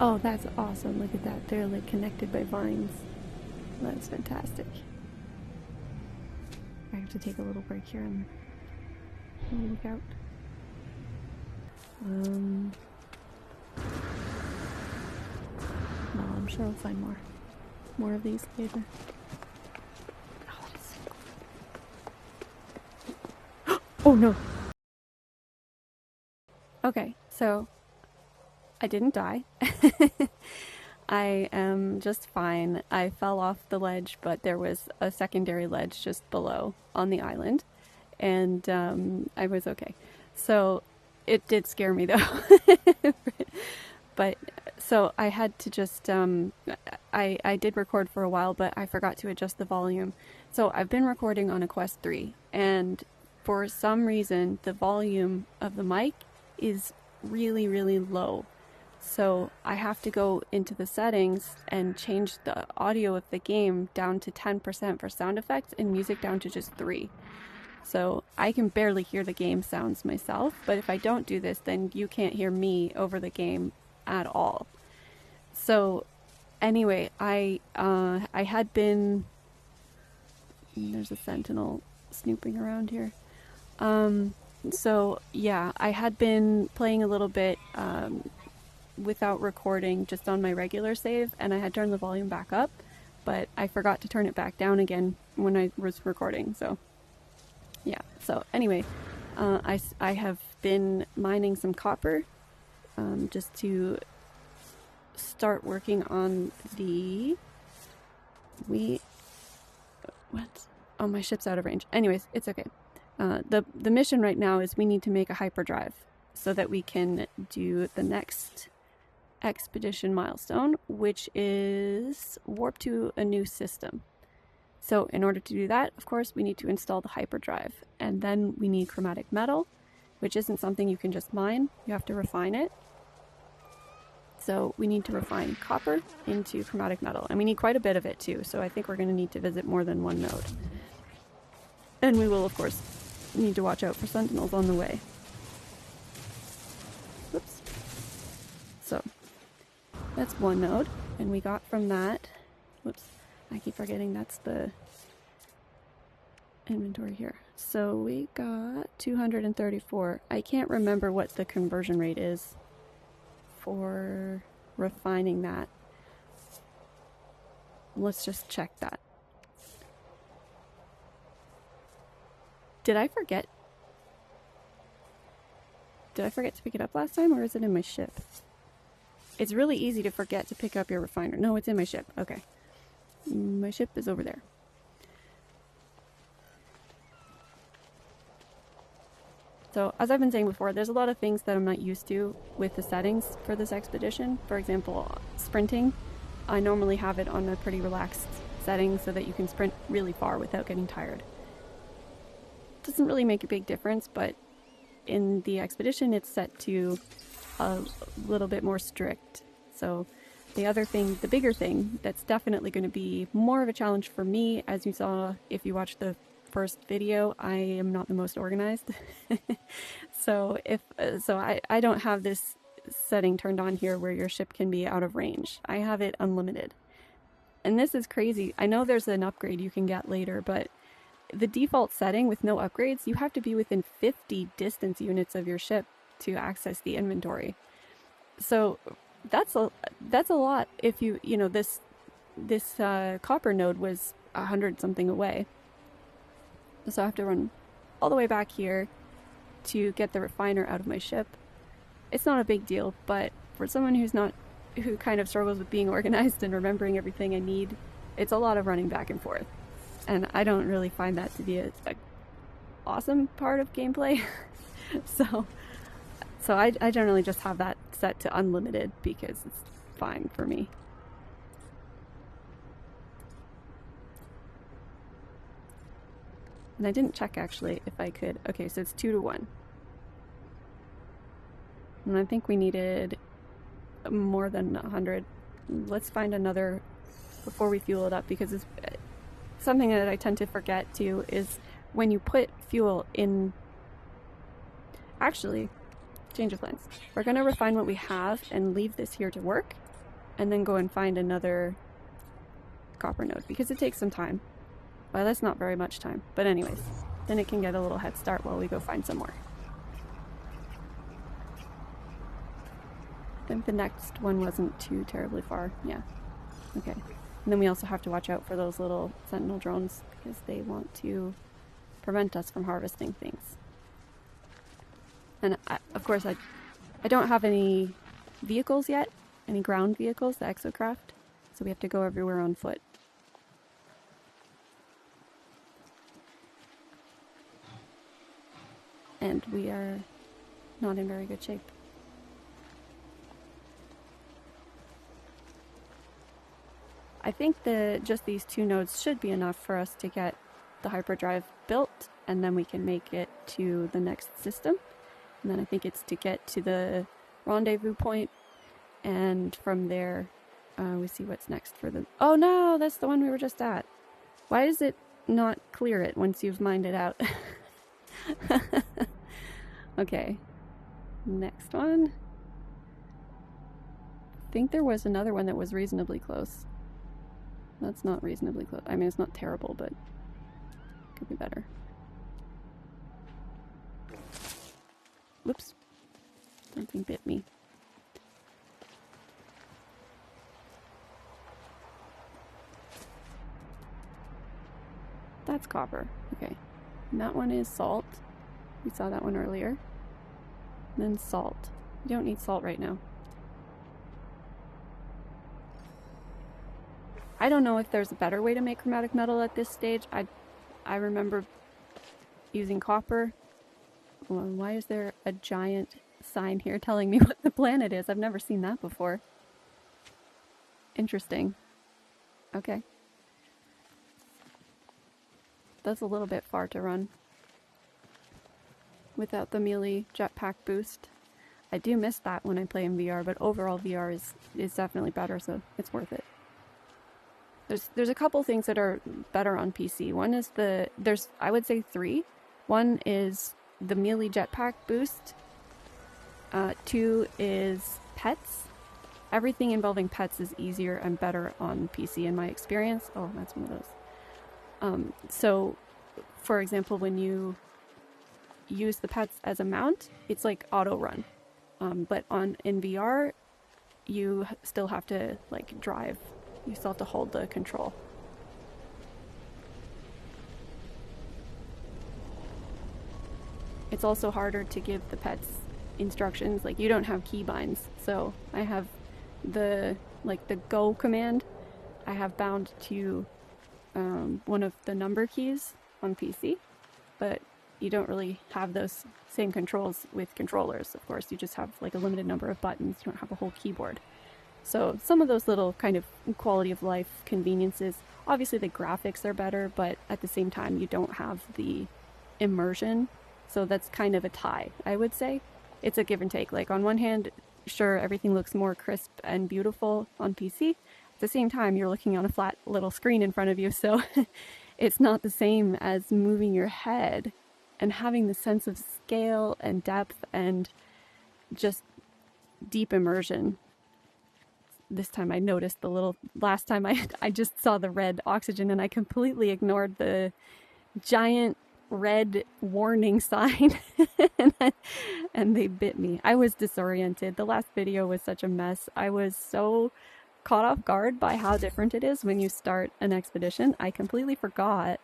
Oh, that's awesome. Look at that. They're like connected by vines. That's fantastic. I have to take a little break here and look out. Well, I'm sure I'll find more of these later. Oh, that is so cool. Oh no! Okay, so I didn't die. I am just fine. I fell off the ledge, but there was a secondary ledge just below on the island, and I was okay. So it did scare me though. But so I had to just I did record for a while, but I forgot to adjust the volume. So I've been recording on a Quest 3, and for some reason the volume of the mic is really, really low. So I have to go into the settings and change the audio of the game down to 10% for sound effects and music down to just 3. So I can barely hear the game sounds myself, but if I don't do this, then you can't hear me over the game at all. So anyway, I had been... There's a sentinel snooping around here. So yeah, I had been playing a little bit without recording, just on my regular save, and I had turned the volume back up, but I forgot to turn it back down again when I was recording, so yeah. So anyway, I have been mining some copper just to start working on the... What? Oh, my ship's out of range. Anyways, it's okay. The mission right now is we need to make a hyperdrive so that we can do the next expedition milestone, which is warp to a new system. So in order to do that, of course, we need to install the hyperdrive, and then we need chromatic metal, which isn't something you can just mine. You have to refine it. So we need to refine copper into chromatic metal, and we need quite a bit of it too, so I think we're going to need to visit more than one node. And we will, of course, need to watch out for sentinels on the way. Whoops. So that's one node, and we got from that... Whoops, I keep forgetting that's the inventory here. So we got 234. I can't remember what the conversion rate is for refining that. Let's just check that. Did I forget to pick it up last time, or is it in my ship? It's really easy to forget to pick up your refiner. No, it's in my ship. Okay. My ship is over there. So, as I've been saying before, there's a lot of things that I'm not used to with the settings for this expedition. For example, sprinting. I normally have it on a pretty relaxed setting so that you can sprint really far without getting tired. Doesn't really make a big difference, but in the expedition it's set to a little bit more strict. So the bigger thing that's definitely going to be more of a challenge for me, as you saw if you watched the first video, I am not the most organized. So I don't have this setting turned on here where your ship can be out of range. I have it unlimited. And this is crazy. I know there's an upgrade you can get later, but the default setting with no upgrades, you have to be within 50 distance units of your ship to access the inventory. So that's a lot. If this copper node was 100 something away, so I have to run all the way back here to get the refiner out of my ship. It's not a big deal, but for someone who kind of struggles with being organized and remembering everything I need, it's a lot of running back and forth. And I don't really find that to be a awesome part of gameplay. So I generally just have that set to unlimited because it's fine for me. And I didn't check actually if I could. Okay, so it's 2 to 1. And I think we needed more than 100. Let's find another before we fuel it up, because it's something that I tend to forget too is when you put fuel in... Actually, change of plans. We're going to refine what we have and leave this here to work, and then go and find another copper node, because it takes some time. Well, that's not very much time, but anyways, then it can get a little head start while we go find some more. I think the next one wasn't too terribly far. Yeah. Okay. And then we also have to watch out for those little sentinel drones, because they want to prevent us from harvesting things. And of course, I don't have any vehicles yet, any ground vehicles, the exocraft, so we have to go everywhere on foot. And we are not in very good shape. I think just these 2 nodes should be enough for us to get the hyperdrive built, and then we can make it to the next system. And then I think it's to get to the rendezvous point, and from there we see what's next for the... Oh no, that's the one we were just at. Why does it not clear it once you've mined it out? Okay, next one. I think there was another one that was reasonably close. That's not reasonably close. I mean, it's not terrible, but could be better. Whoops. Something bit me. That's copper. Okay. And that one is salt. We saw that one earlier. And then salt. You don't need salt right now. I don't know if there's a better way to make chromatic metal at this stage. I remember using copper. Well, why is there a giant sign here telling me what the planet is? I've never seen that before. Interesting. Okay. That's a little bit far to run without the melee jetpack boost. I do miss that when I play in VR, but overall VR is definitely better, so it's worth it. There's a couple things that are better on PC. One is there's I would say 3. One is the melee jetpack boost. 2 is pets. Everything involving pets is easier and better on PC in my experience. Oh, that's one of those. So, for example, when you use the pets as a mount, it's like auto run. But in VR, you still have to like drive. You still have to hold the control. It's also harder to give the pets instructions. Like, you don't have keybinds, so I have the go command. I have bound to one of the number keys on PC, but you don't really have those same controls with controllers. Of course, you just have like a limited number of buttons. You don't have a whole keyboard. So some of those little kind of quality of life conveniences, obviously the graphics are better, but at the same time you don't have the immersion. So that's kind of a tie, I would say. It's a give and take. Like, on one hand, sure, everything looks more crisp and beautiful on PC. At the same time, you're looking on a flat little screen in front of you, so it's not the same as moving your head and having the sense of scale and depth and just deep immersion. This time I noticed the little... Last time I just saw the red oxygen and I completely ignored the giant red warning sign and they bit me. I was disoriented. The last video was such a mess. I was so caught off guard by how different it is when you start an expedition. I completely forgot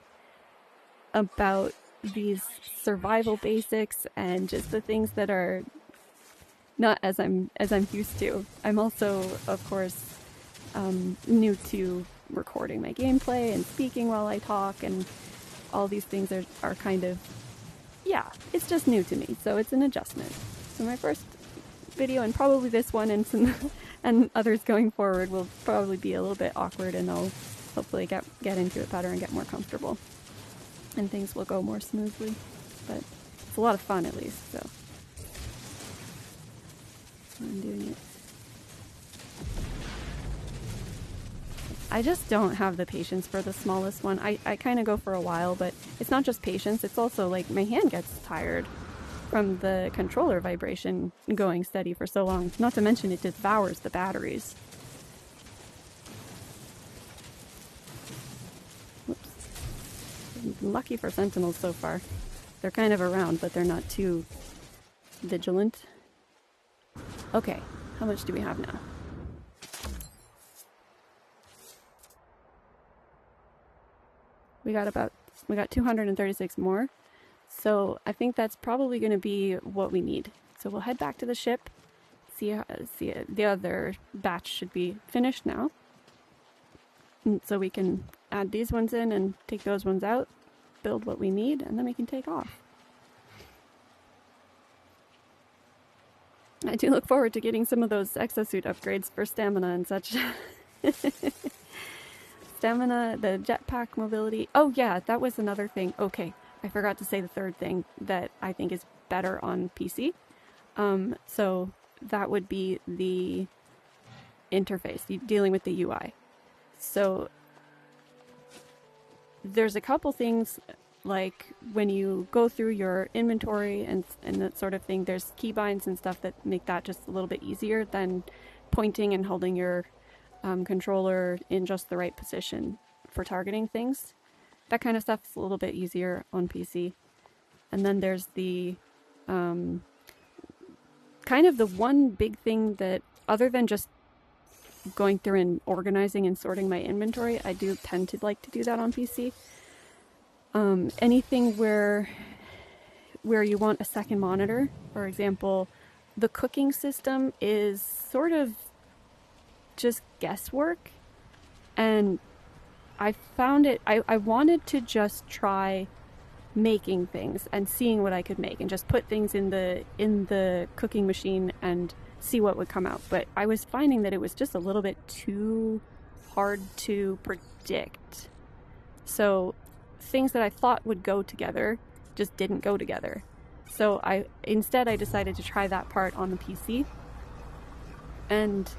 about these survival basics and just the things that are not as I'm used to. I'm also, of course, new to recording my gameplay and speaking while I talk, and all these things are kind of, yeah, it's just new to me, so it's an adjustment. So my first video, and probably this one and some and others going forward, will probably be a little bit awkward, and I'll hopefully get into it better and get more comfortable, and things will go more smoothly. But it's a lot of fun, at least, so I'm doing it. I just don't have the patience for the smallest one. I kind of go for a while, but it's not just patience, it's also like my hand gets tired from the controller vibration going steady for so long. Not to mention it devours the batteries. lucky for sentinels so far. They're kind of around, but they're not too vigilant. Okay, how much do we have now? We got 236 more. So I think that's probably going to be what we need. So we'll head back to the ship. See the other batch should be finished now. And so we can add these ones in and take those ones out, build what we need, and then we can take off. I do look forward to getting some of those exosuit upgrades for stamina and such. Stamina, the jetpack mobility. Oh yeah, that was another thing. Okay, I forgot to say the third thing that I think is better on PC. So that would be the interface, dealing with the UI. So there's a couple things, like when you go through your inventory and that sort of thing, there's keybinds and stuff that make that just a little bit easier than pointing and holding your controller in just the right position for targeting things. That kind of stuff is a little bit easier on PC. And then there's the kind of the one big thing that, other than just going through and organizing and sorting my inventory, I do tend to like to do that on PC. Anything where you want a second monitor, for example, the cooking system is sort of just guesswork, and I found it, I wanted to just try making things and seeing what I could make and just put things in the cooking machine and see what would come out. But I was finding that it was just a little bit too hard to predict. So things that I thought would go together just didn't go together. So instead I decided to try that part on the PC. And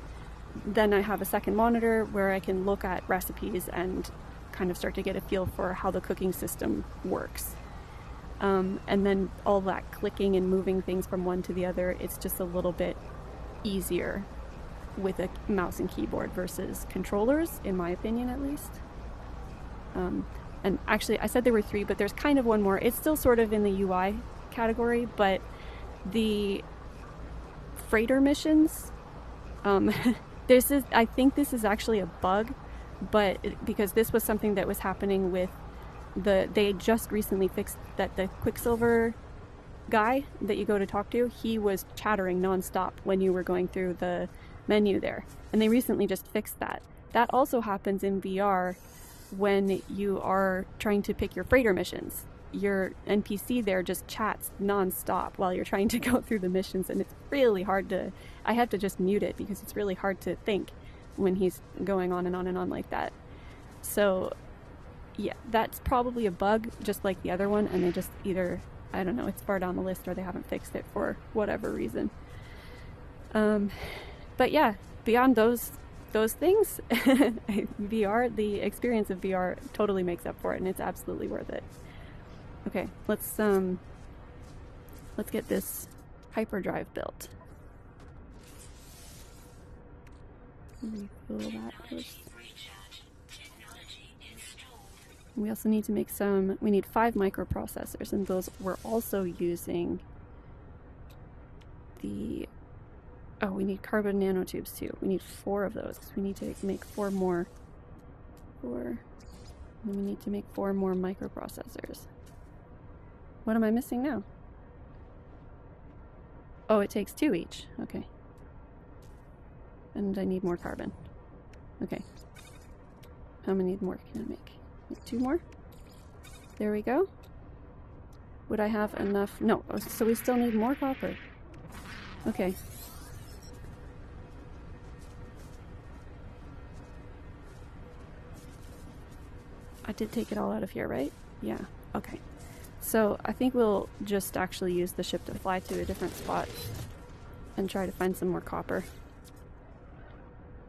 then I have a second monitor where I can look at recipes and kind of start to get a feel for how the cooking system works. And then all that clicking and moving things from one to the other, it's just a little bit easier with a mouse and keyboard versus controllers, in my opinion at least. And actually, I said there were 3, but there's kind of one more. It's still sort of in the UI category, but the freighter missions, I think this is actually a bug, but because this was something that was happening with they just recently fixed that the Quicksilver guy that you go to talk to, he was chattering nonstop when you were going through the menu there. And they recently just fixed that. That also happens in VR when you are trying to pick your freighter missions. Your NPC there just chats nonstop while you're trying to go through the missions, and it's really hard to... I have to just mute it because it's really hard to think when he's going on and on and on like that. So yeah, that's probably a bug, just like the other one, and they just either, I don't know, it's far down the list or they haven't fixed it for whatever reason. But yeah, beyond those things, VR, the experience of VR totally makes up for it, and it's absolutely worth it. Okay, let's get this hyperdrive built. Refill that first. We also need to make we need 5 microprocessors, and those we're also using we need carbon nanotubes too. We need 4 of those because we need to make 4 more. And then we need to make 4 more microprocessors. What am I missing now? Oh, it takes 2 each. Okay. And I need more carbon. Okay. How many more can I make? 2 more? There we go. Would I have enough? No, so we still need more copper. Okay. I did take it all out of here, right? Yeah, okay. So I think we'll just actually use the ship to fly to a different spot and try to find some more copper.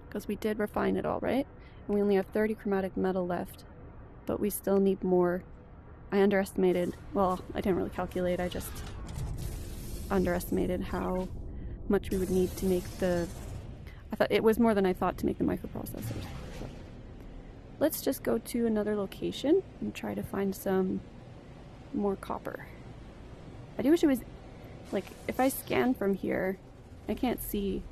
Because we did refine it all, right? And we only have 30 chromatic metal left, but we still need more. I underestimated, well, I didn't really calculate, I just underestimated how much we would need to make I thought it was more than I thought to make the microprocessors. So let's just go to another location and try to find some more copper. I do wish it was, like, if I scan from here, I can't see.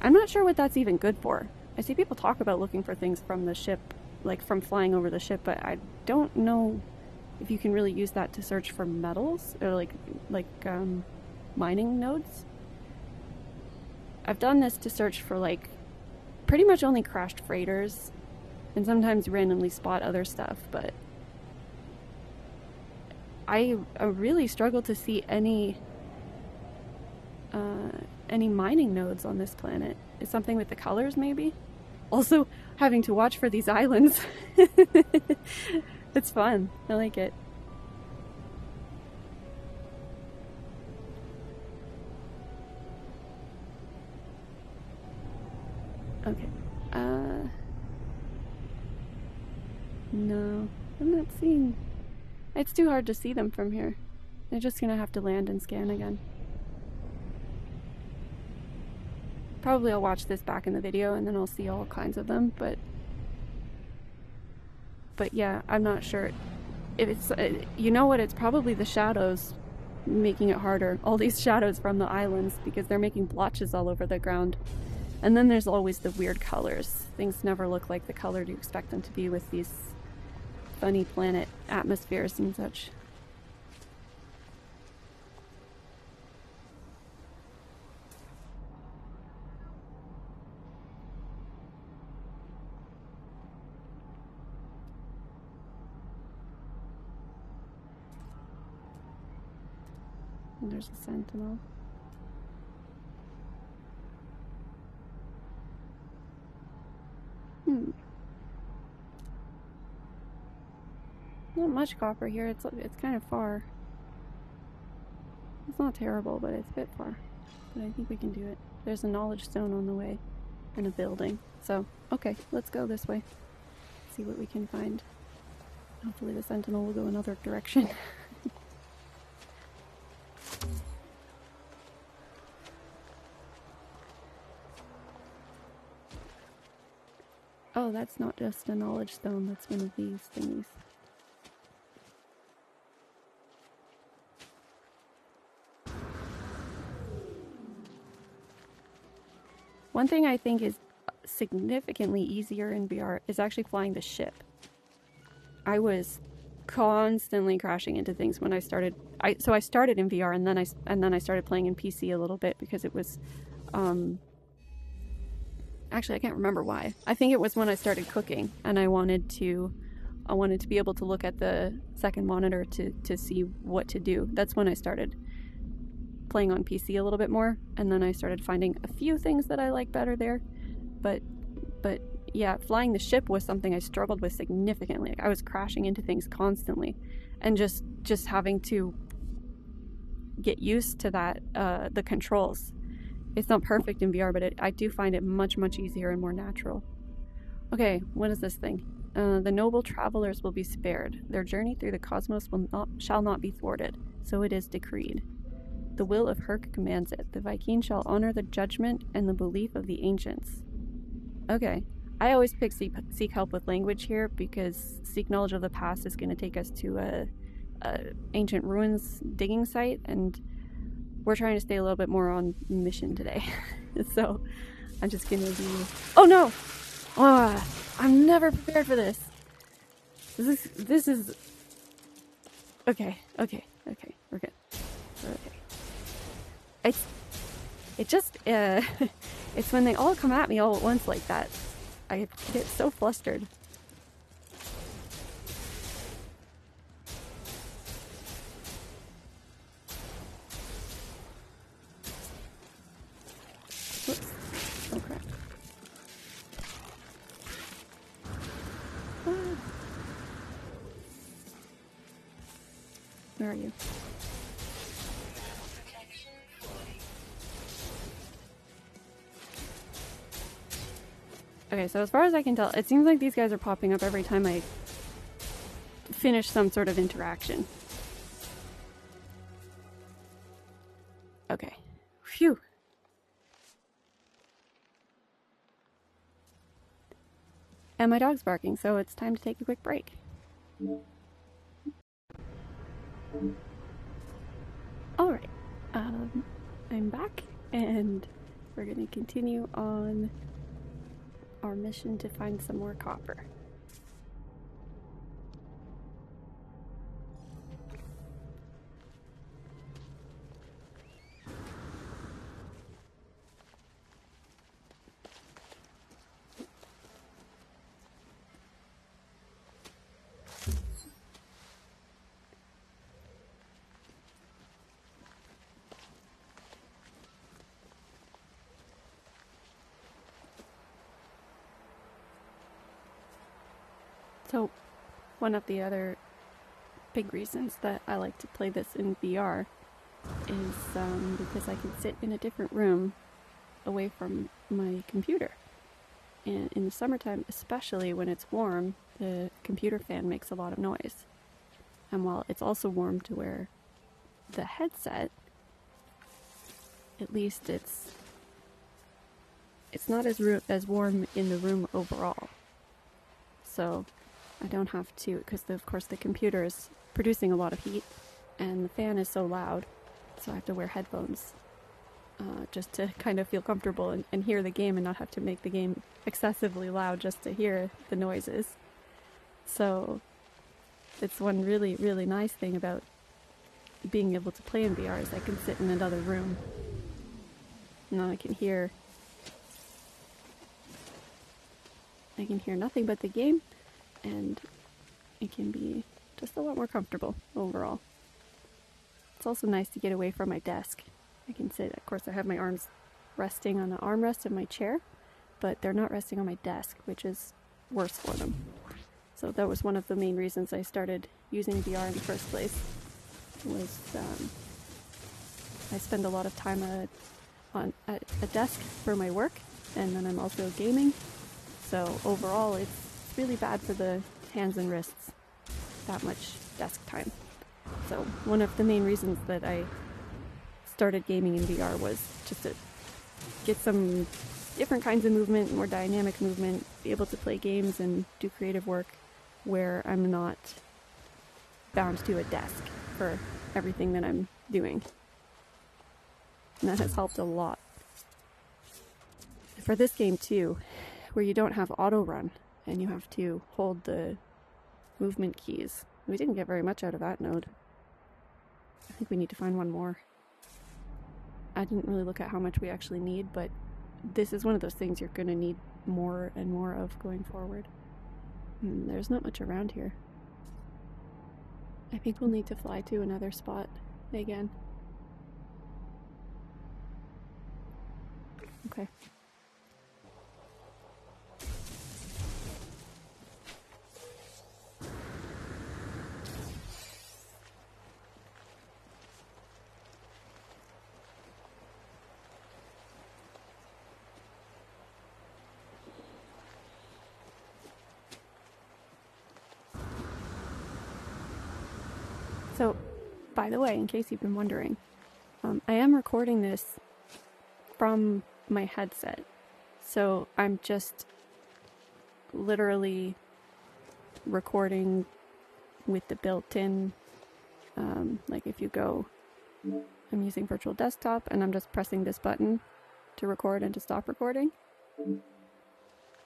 I'm not sure what that's even good for. I see people talk about looking for things from the ship, like from flying over the ship, but I don't know if you can really use that to search for metals or like mining nodes. I've done this to search for like pretty much only crashed freighters and sometimes randomly spot other stuff, but I really struggle to see any mining nodes on this planet. Is something with the colors maybe? Also, having to watch for these islands. It's fun. I like it. Okay. No. I'm not seeing... It's too hard to see them from here. They're just gonna have to land and scan again. Probably I'll watch this back in the video and then I'll see all kinds of them, but yeah, I'm not sure if it's, you know what, it's probably the shadows making it harder. All these shadows from the islands, because they're making blotches all over the ground. And then there's always the weird colors. Things never look like the color you expect them to be with these funny planet atmospheres and such. And there's a sentinel. Not much copper here. It's kind of far. It's not terrible, but it's a bit far. But I think we can do it. There's a knowledge stone on the way and a building. So, okay, let's go this way. See what we can find. Hopefully the sentinel will go another direction. Oh, that's not just a knowledge stone, that's one of these thingies. One thing I think is significantly easier in VR is actually flying the ship. I was constantly crashing into things when I started. So I started in VR and then I started playing in PC a little bit because it was actually I can't remember why. I think it was when I started cooking and I wanted to be able to look at the second monitor to see what to do. That's when I started playing on PC a little bit more, and then I started finding a few things that I like better there. But yeah, flying the ship was something I struggled with significantly. Like, I was crashing into things constantly, and just having to get used to that, the controls. It's not perfect in VR, but I do find it much easier and more natural. Okay, what is this thing? The noble travelers will be spared. Their journey through the cosmos shall not be thwarted. So it is decreed. The will of Herc commands it. The Viking shall honor the judgment and the belief of the ancients. Okay. I always pick seek help with language here because seek knowledge of the past is going to take us to a ancient ruins digging site, and we're trying to stay a little bit more on mission today. So I'm just going to do... Oh no! Oh, I'm never prepared for this. This is... Okay. We're good. Okay. It just, it's when they all come at me all at once like that. I get so flustered. Whoops. Oh crap. Ah. Where are you? Okay, so as far as I can tell, it seems like these guys are popping up every time I finish some sort of interaction. Okay. Phew. And my dog's barking, so it's time to take a quick break. Alright, I'm back, and we're gonna continue on our mission to find some more copper. So, one of the other big reasons that I like to play this in VR is because I can sit in a different room away from my computer. And in the summertime, especially when it's warm, the computer fan makes a lot of noise. And while it's also warm to wear the headset, at least it's not as warm in the room overall. So I don't have to, because of course the computer is producing a lot of heat and the fan is so loud, so I have to wear headphones just to kind of feel comfortable and hear the game and not have to make the game excessively loud just to hear the noises. So it's one really, really nice thing about being able to play in VR is I can sit in another room and I can hear nothing but the game, and it can be just a lot more comfortable overall. It's also nice to get away from my desk. I can sit, of course I have my arms resting on the armrest of my chair, but they're not resting on my desk, which is worse for them. So that was one of the main reasons I started using VR in the first place, was I spend a lot of time at a desk for my work, and then I'm also gaming, so overall it's really bad for the hands and wrists, that much desk time. So one of the main reasons that I started gaming in VR was just to get some different kinds of movement, more dynamic movement, be able to play games and do creative work where I'm not bound to a desk for everything that I'm doing. And that has helped a lot. For this game too, where you don't have auto run and you have to hold the movement keys. We didn't get very much out of that node. I think we need to find one more. I didn't really look at how much we actually need, but this is one of those things you're going to need more and more of going forward. There's not much around here. I think we'll need to fly to another spot again. Okay. So, by the way, in case you've been wondering, I am recording this from my headset. So I'm just literally recording with the built-in, like if you go, I'm using virtual desktop and I'm just pressing this button to record and to stop recording.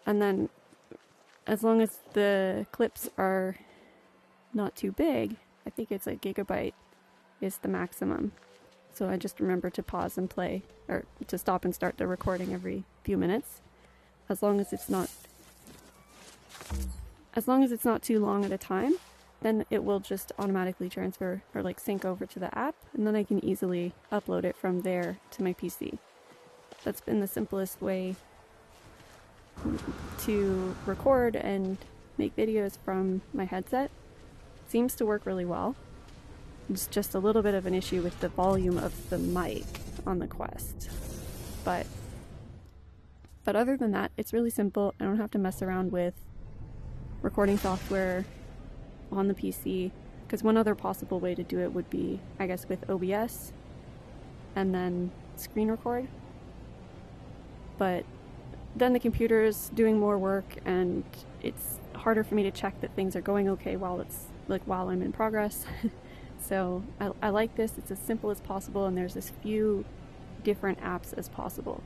And then as long as the clips are not too big, I think it's a gigabyte is the maximum. So I just remember to pause and play, or to stop and start the recording every few minutes. As long as it's not too long at a time, then it will just automatically transfer or like sync over to the app, and then I can easily upload it from there to my PC. That's been the simplest way to record and make videos from my headset. Seems to work really well. It's just a little bit of an issue with the volume of the mic on the Quest. But other than that, it's really simple. I don't have to mess around with recording software on the PC, because one other possible way to do it would be, I guess, with OBS and then screen record. But then the computer's doing more work, and it's harder for me to check that things are going okay while I'm in progress. So I like this. It's as simple as possible, and there's as few different apps as possible.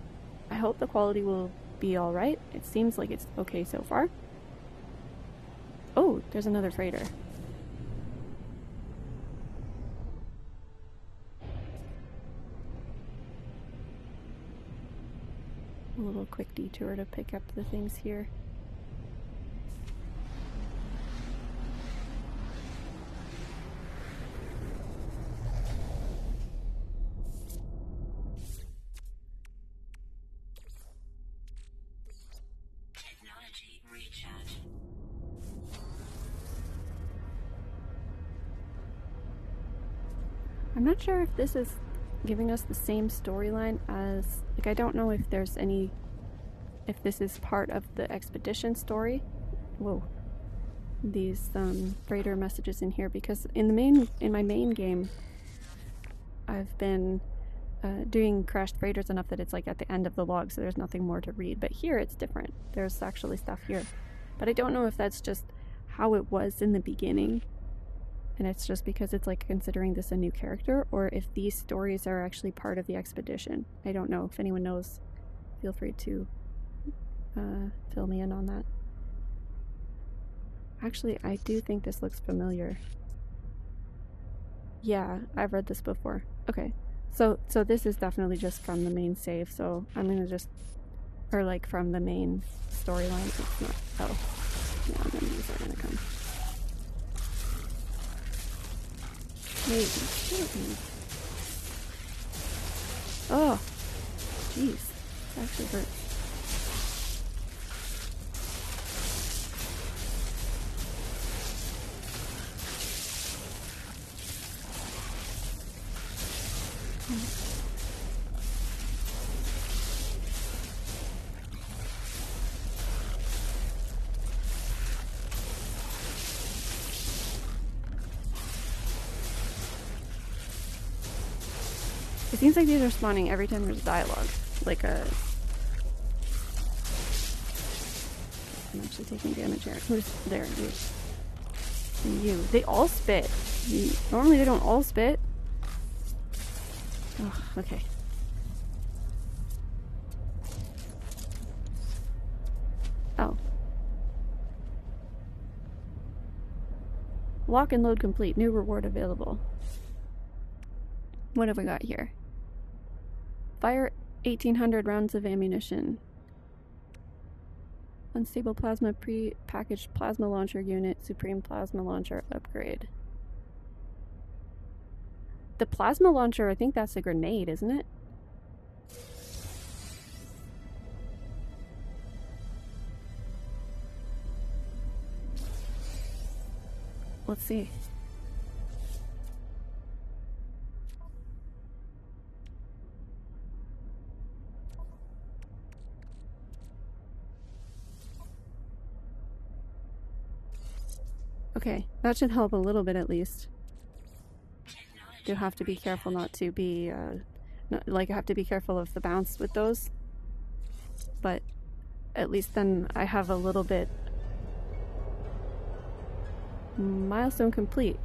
I hope the quality will be all right. It seems like it's okay so far. Oh, there's another freighter. A little quick detour to pick up the things here. Technology recharge. I'm not sure if this is giving us the same storyline as, like, I don't know if there's any, if this is part of the expedition story. Whoa. These freighter messages in here, because in my main game, I've been doing crashed freighters enough that it's like at the end of the log, so there's nothing more to read. But here it's different. There's actually stuff here. But I don't know if that's just how it was in the beginning, and it's just because it's like considering this a new character, or if these stories are actually part of the expedition. I don't know. If anyone knows, feel free to fill me in on that. Actually, I do think this looks familiar. Yeah, I've read this before. Okay, so this is definitely just from the main save, so I'm gonna just, or like from the main storyline. It's not, oh, yeah, and then these are gonna come. Wait, shoot me. Oh, jeez, that actually hurt. It seems like these are spawning every time there's dialogue. Like a... I'm actually taking damage here. Who's there? You. They all spit. Normally they don't all spit. Oh, okay. Oh. Lock and load complete. New reward available. What have we got here? Fire 1,800 rounds of ammunition. Unstable plasma pre-packaged plasma launcher unit. Supreme plasma launcher upgrade. The plasma launcher, I think that's a grenade, isn't it? Let's see. Okay, that should help a little bit at least. Do have to be careful not to be, I have to be careful of the bounce with those. But at least then I have a little bit. Milestone complete.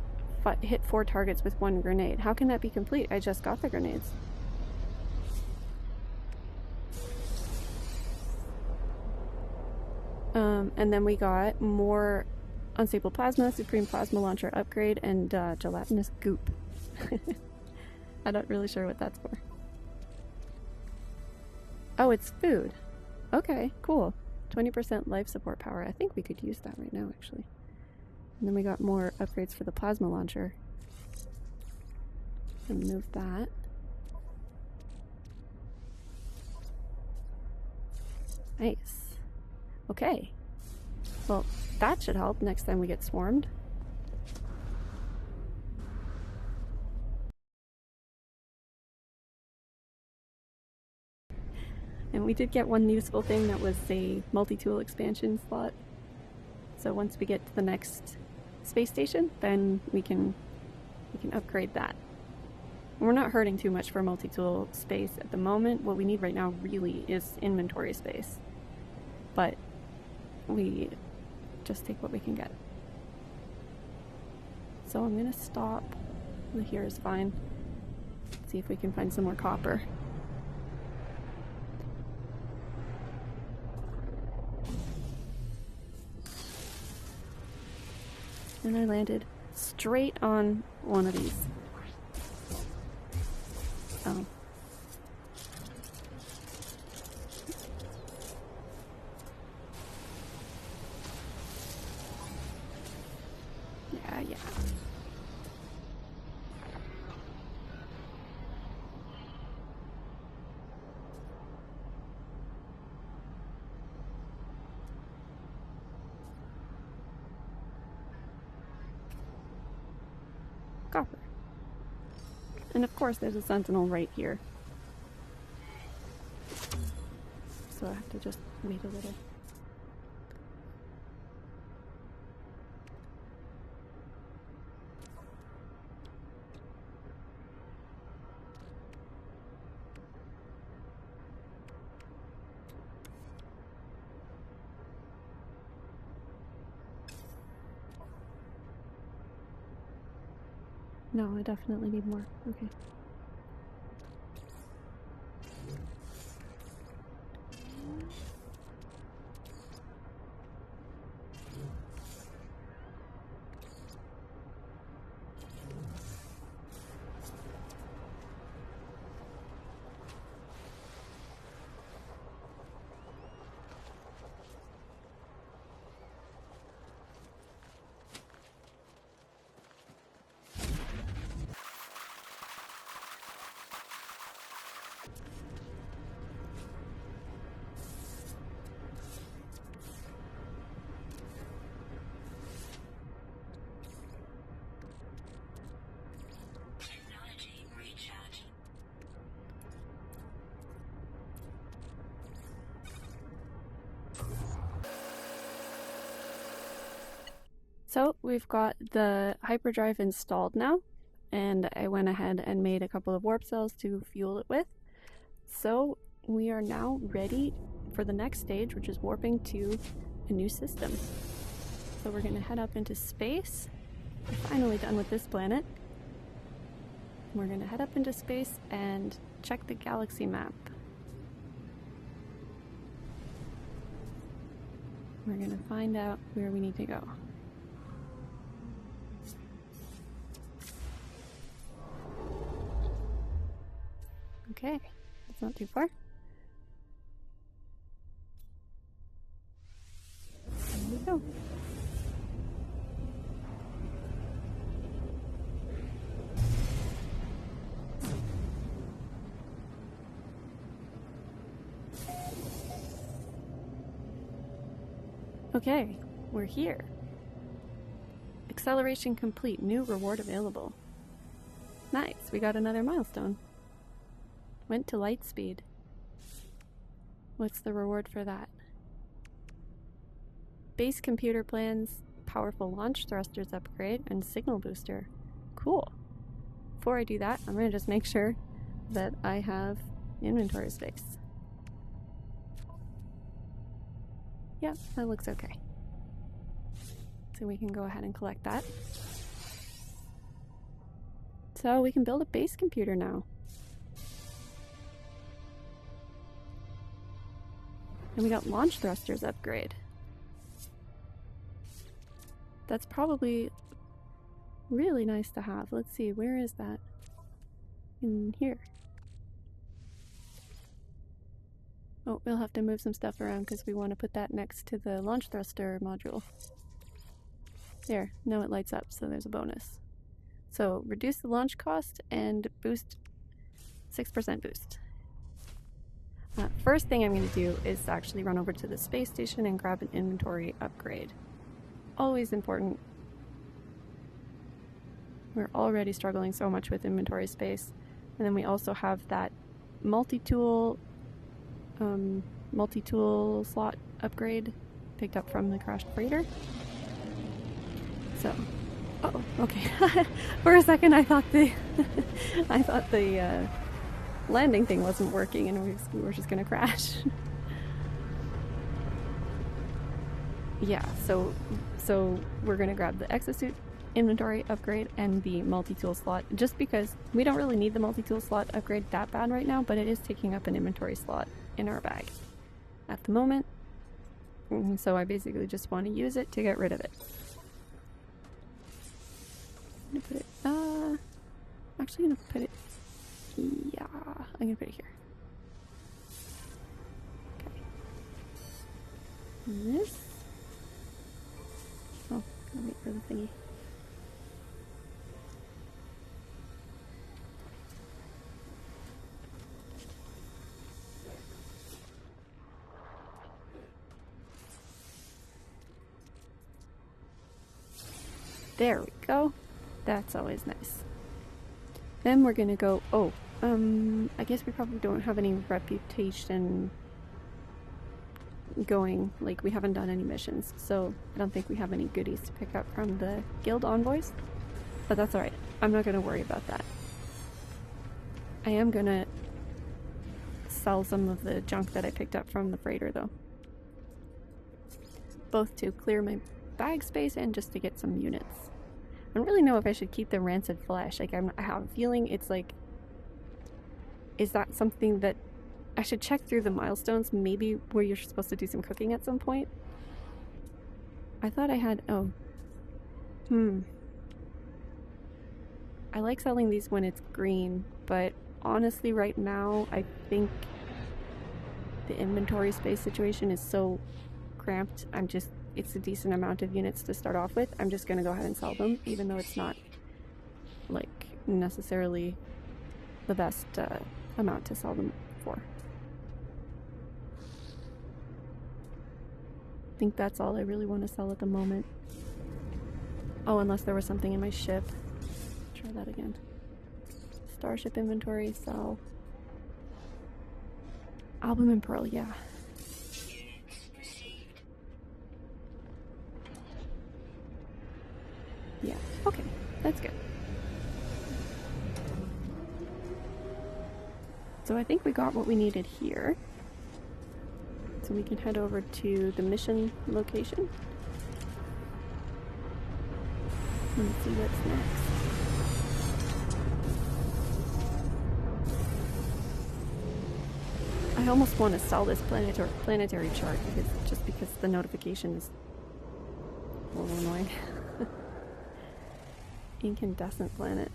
Hit 4 targets with 1 grenade. How can that be complete? I just got the grenades. And then we got more unstable plasma, supreme plasma launcher upgrade, and gelatinous goop. I'm not really sure what that's for. Oh, it's food. Okay, cool. 20% life support power. I think we could use that right now, actually. And then we got more upgrades for the plasma launcher. And move that. Nice. Okay. Well, that should help next time we get swarmed. And we did get one useful thing that was a multi-tool expansion slot. So once we get to the next space station, then we can upgrade that. And we're not hurting too much for multi-tool space at the moment. What we need right now really is inventory space. but we just take what we can get. So I'm gonna stop. Here is fine. See if we can find some more copper. And I landed straight on one of these. Oh. Yeah. Copper. And of course there's a sentinel right here. So I have to just wait a little. No, I definitely need more. Okay. Technology recharge. So we've got the hyperdrive installed now, and I went ahead and made a couple of warp cells to fuel it with. So we are now ready for the next stage, which is warping to a new system. So we're going to head up into space. We're finally done with this planet. We're going to head up into space and check the galaxy map. We're going to find out where we need to go. Okay, that's not too far. There we go. Okay, we're here. Acceleration complete. New reward available. Nice, we got another milestone. Went to light speed. What's the reward for that? Base computer plans, powerful launch thrusters upgrade, and signal booster. Cool. Before I do that, I'm going to just make sure that I have inventory space. Yep, that looks okay. So we can go ahead and collect that. So we can build a base computer now. And we got launch thrusters upgrade. That's probably really nice to have. Let's see, where is that? In here. Oh, we'll have to move some stuff around because we want to put that next to the launch thruster module. There, now it lights up, so there's a bonus. So, reduce the launch cost and boost 6% boost. First thing I'm going to do is actually run over to the space station and grab an inventory upgrade. Always important. We're already struggling so much with inventory space. And then we also have that multi-tool slot upgrade picked up from the crashed freighter. So, oh, okay. For a second I thought the landing thing wasn't working and we were just gonna crash. yeah, so we're gonna grab the exosuit inventory upgrade and the multi-tool slot, just because we don't really need the multi-tool slot upgrade that bad right now, but it is taking up an inventory slot in our bag at the moment. So I basically just want to use it to get rid of it. I'm gonna put it, I'm actually gonna put it, yeah, I'm gonna put it here. Okay. And this, oh, gotta wait for the thingy. There we go. That's always nice. Then we're gonna go, oh, I guess we probably don't have any reputation going, like we haven't done any missions, so I don't think we have any goodies to pick up from the guild envoys, but that's alright. I'm not gonna worry about that. I am gonna sell some of the junk that I picked up from the freighter though. Both to clear my bag space and just to get some units. I don't really know if I should keep the rancid flesh. Like, I have a feeling it's like, is that something that I should check through the milestones, maybe where you're supposed to do some cooking at some point? I thought I had, oh. I like selling these when it's green, but honestly right now I think the inventory space situation is so cramped, it's a decent amount of units to start off with. I'm just gonna go ahead and sell them, even though it's not like necessarily the best amount to sell them for. I think that's all I really want to sell at the moment. Oh, unless there was something in my ship. Try that again. Starship inventory, sell. Album and Pearl, yeah. Yeah, okay, that's good. So I think we got what we needed here. So we can head over to the mission location. And see what's next. I almost want to sell this planetary chart because the notification is a little annoying. Incandescent planet.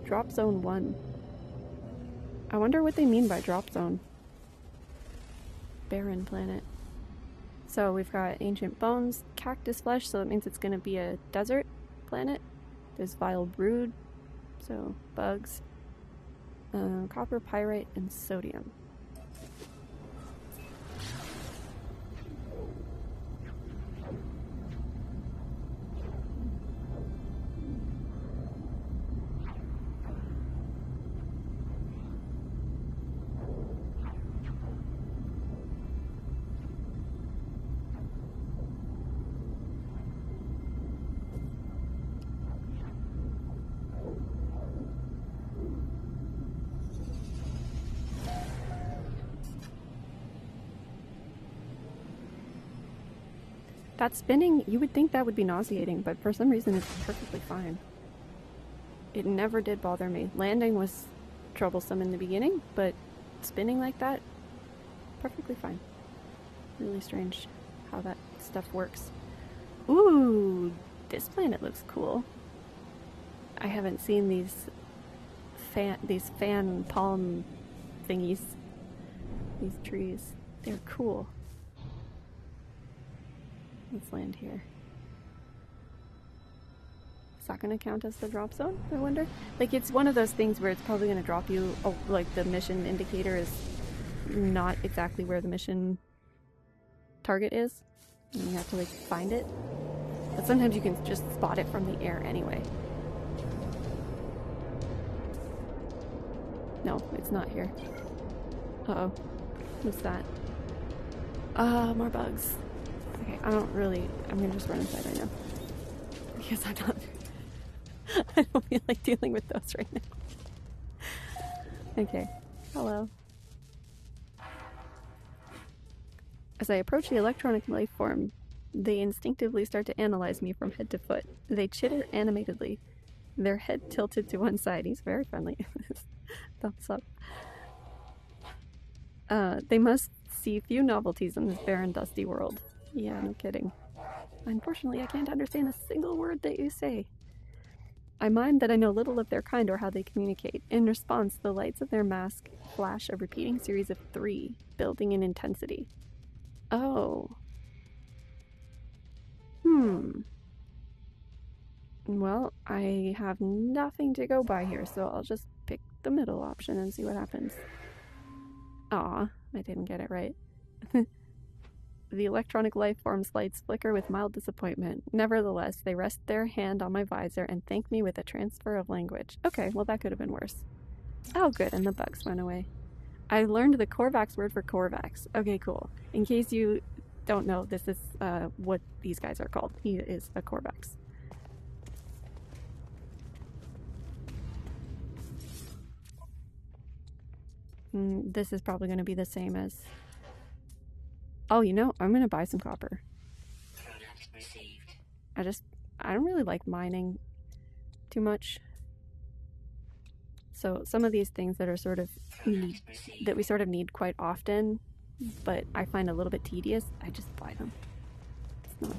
Dropzone One. I wonder what they mean by drop zone. Barren planet. So we've got ancient bones, cactus flesh, so it means it's going to be a desert planet. There's vile brood, so bugs. Copper, pyrite, and sodium. That spinning, you would think that would be nauseating, but for some reason it's perfectly fine. It never did bother me. Landing was troublesome in the beginning, but spinning like that, perfectly fine. Really strange how that stuff works. Ooh, this planet looks cool. I haven't seen these fan palm thingies. These trees. They're cool. Let's land here. Is that going to count as the drop zone, I wonder? Like, it's one of those things where it's probably going to drop you, oh, like the mission indicator is not exactly where the mission target is. And you have to, like, find it. But sometimes you can just spot it from the air anyway. No, it's not here. Uh-oh. What's that? More bugs. Okay, I'm gonna just run inside right now. Because I don't feel like dealing with those right now. Okay, hello. As I approach the electronic life form, they instinctively start to analyze me from head to foot. They chitter animatedly, their head tilted to one side. He's very friendly. Thumbs up. They must see few novelties in this barren, dusty world. Yeah, no kidding. Unfortunately, I can't understand a single word that you say. I mime that I know little of their kind or how they communicate. In response, the lights of their mask flash a repeating series of 3, building in intensity. Oh. Well, I have nothing to go by here, so I'll just pick the middle option and see what happens. Aw, I didn't get it right. The electronic life form's lights flicker with mild disappointment. Nevertheless, they rest their hand on my visor and thank me with a transfer of language. Okay, well that could have been worse. Oh good, and the bugs went away. I learned the Korvax word for Korvax. Okay, cool. In case you don't know, this is what these guys are called. He is a Korvax. This is probably going to be the same as... Oh, you know, I'm going to buy some copper. I don't really like mining too much. So some of these things that are sort of that we sort of need quite often, but I find a little bit tedious, I just buy them. It's not,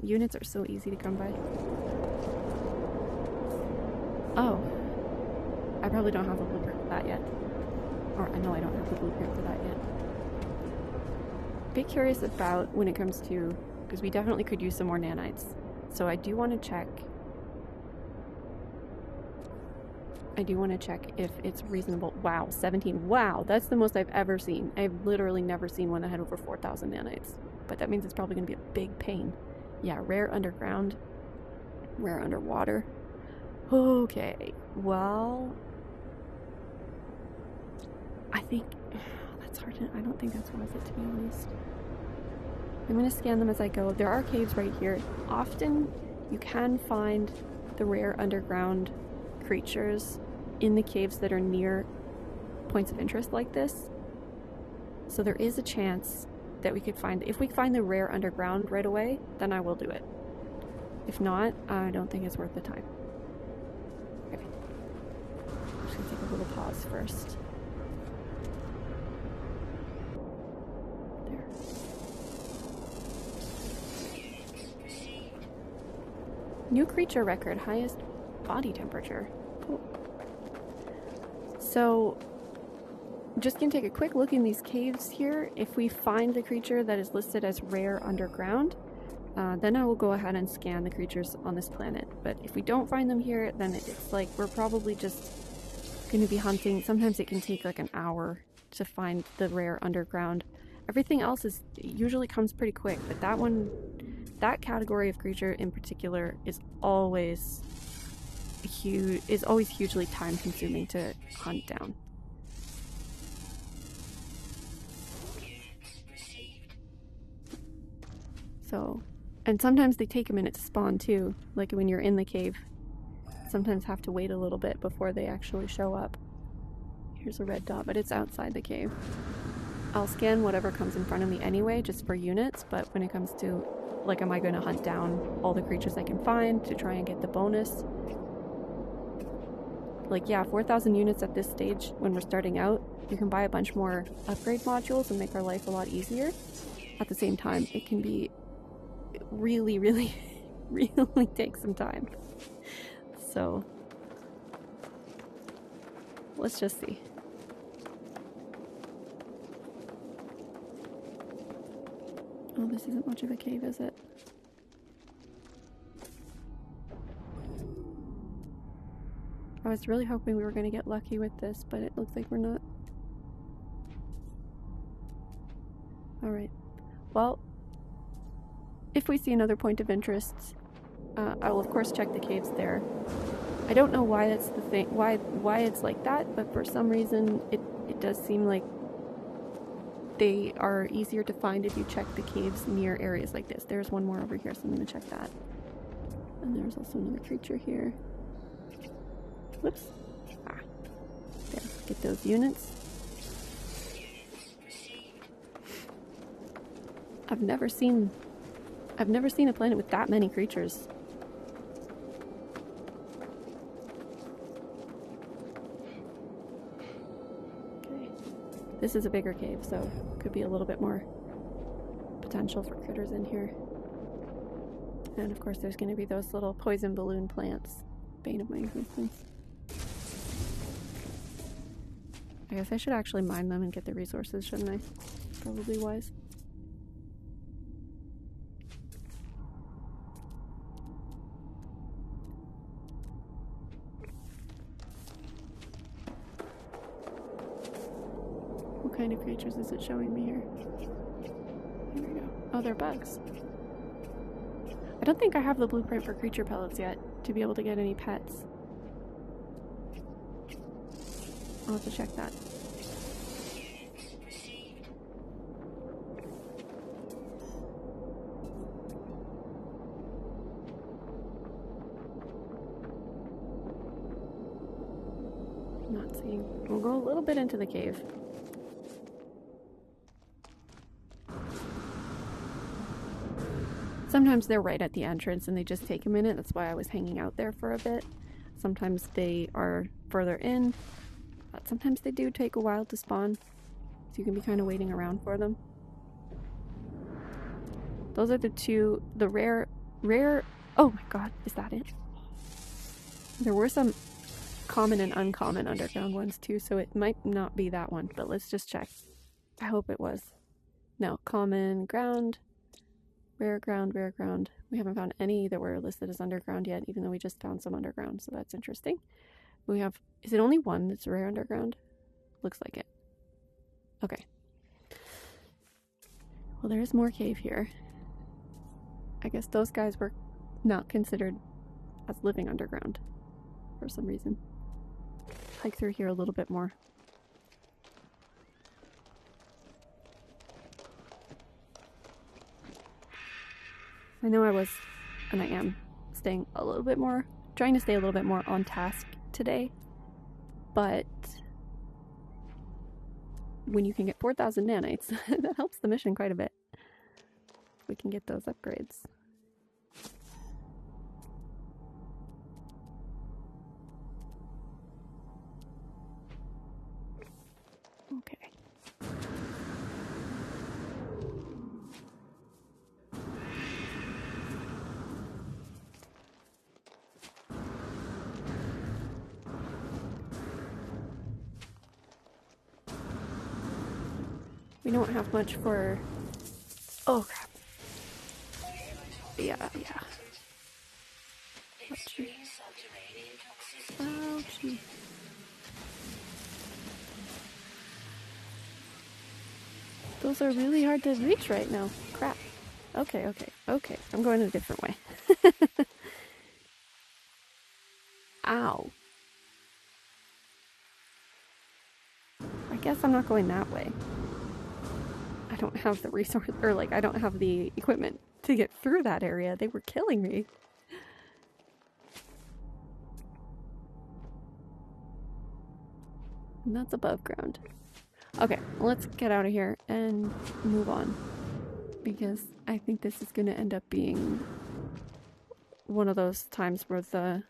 units are so easy to come by. Oh, I probably don't have a blueprint for that yet. Or I know I don't have the blueprint for that yet. Bit curious about when it comes to, because we definitely could use some more nanites. So I do want to check. If it's reasonable. Wow, 17. Wow, that's the most I've ever seen. I've literally never seen one that had over 4,000 nanites. But that means it's probably going to be a big pain. Yeah, rare underground. Rare underwater. Okay, well... I think... That's hard to... I don't think that's worth it, to be honest. I'm going to scan them as I go. There are caves right here. Often, you can find the rare underground creatures in the caves that are near points of interest like this. So there is a chance that we could find... If we find the rare underground right away, then I will do it. If not, I don't think it's worth the time. Okay. I'm just going to take a little pause first. There. New creature record, highest body temperature. Cool. So, just gonna take a quick look in these caves here. If we find the creature that is listed as rare underground, then I will go ahead and scan the creatures on this planet. But if we don't find them here, then it's like we're probably just gonna be hunting. Sometimes it can take like an hour to find the rare underground. Everything else usually comes pretty quick, but that category of creature in particular is always hugely time consuming to hunt down. So, and sometimes they take a minute to spawn too, like when you're in the cave. Sometimes have to wait a little bit before they actually show up. Here's a red dot, but it's outside the cave. I'll scan whatever comes in front of me anyway, just for units, but when it comes to, like, am I going to hunt down all the creatures I can find to try and get the bonus? Like, yeah, 4,000 units at this stage when we're starting out, you can buy a bunch more upgrade modules and make our life a lot easier. At the same time, it can be really, really, really take some time. So, let's just see. Oh, this isn't much of a cave, is it? I was really hoping we were going to get lucky with this, but it looks like we're not. Alright. Well, if we see another point of interest, I will of course check the caves there. I don't know why that's the thing, why it's like that, but for some reason it does seem like they are easier to find if you check the caves near areas like this. There's one more over here, so I'm going to check that. And there's also another creature here. Whoops. Ah. There. Get those units. I've never seen a planet with that many creatures. Okay. This is a bigger cave, so could be a little bit more potential for critters in here. And of course there's going to be those little poison balloon plants. Bane of my existence. I guess I should actually mine them and get the resources, shouldn't I? Probably wise. What kind of creatures is it showing me here? Here we go. Oh, they're bugs. I don't think I have the blueprint for creature pellets yet to be able to get any pets. I'll have to check that. Not seeing. We'll go a little bit into the cave. Sometimes they're right at the entrance and they just take a minute. That's why I was hanging out there for a bit. Sometimes they are further in. But sometimes they do take a while to spawn. So you can be kind of waiting around for them. Those are the two, the rare, oh my god, is that it? There were some common and uncommon underground ones too, so it might not be that one, but let's just check. I hope it was. No, common, ground, rare ground, rare ground. We haven't found any that were listed as underground yet, even though we just found some underground, so that's interesting. We have, is it only one that's rare underground? Looks like it. Okay. Well, there's more cave here. I guess those guys were not considered as living underground for some reason. Hike through here a little bit more. I know I was, and I am, staying a little bit more, trying to stay a little bit more on task today, but when you can get 4,000 nanites, that helps the mission quite a bit. We can get those upgrades. Okay. We don't have much for... Oh crap. Yeah. Ouchie. Ouchie. Those are really hard to reach right now. Crap. Okay. I'm going a different way. Ow. I guess I'm not going that way. I don't have the resource, or like, I don't have the equipment to get through that area. They were killing me. And that's above ground. Okay, let's get out of here and move on. Because I think this is going to end up being one of those times where the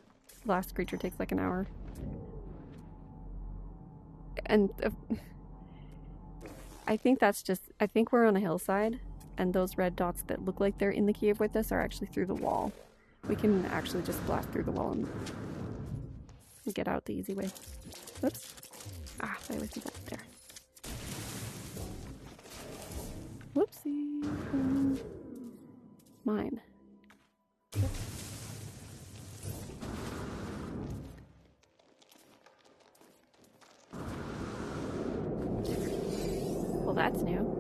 last creature takes like an hour. And I think that's just, I think we're on a hillside, and those red dots that look like they're in the cave with us are actually through the wall. We can actually just blast through the wall and get out the easy way. Whoops. Ah, I always do that there. Whoopsie. Mine. Well, that's new.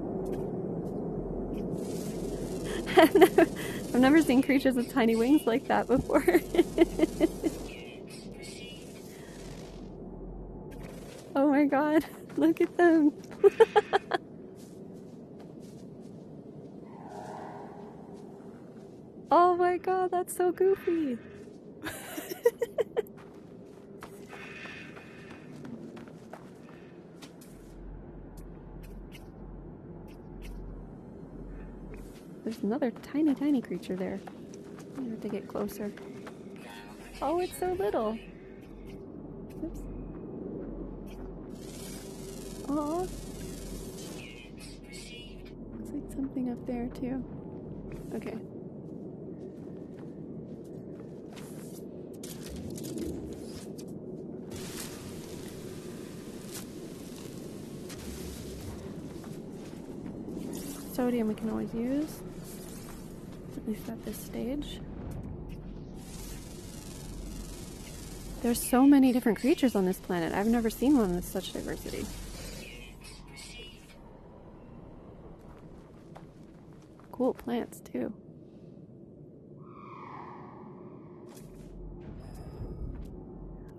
I've never seen creatures with tiny wings like that before. Oh my god, look at them. Oh my god, that's so goofy. There's another tiny, tiny creature there. I have to get closer. Oh, it's so little. Oops. Oh. Looks like something up there too. Okay. Sodium we can always use, at least at this stage. There's so many different creatures on this planet. I've never seen one with such diversity. Cool plants too.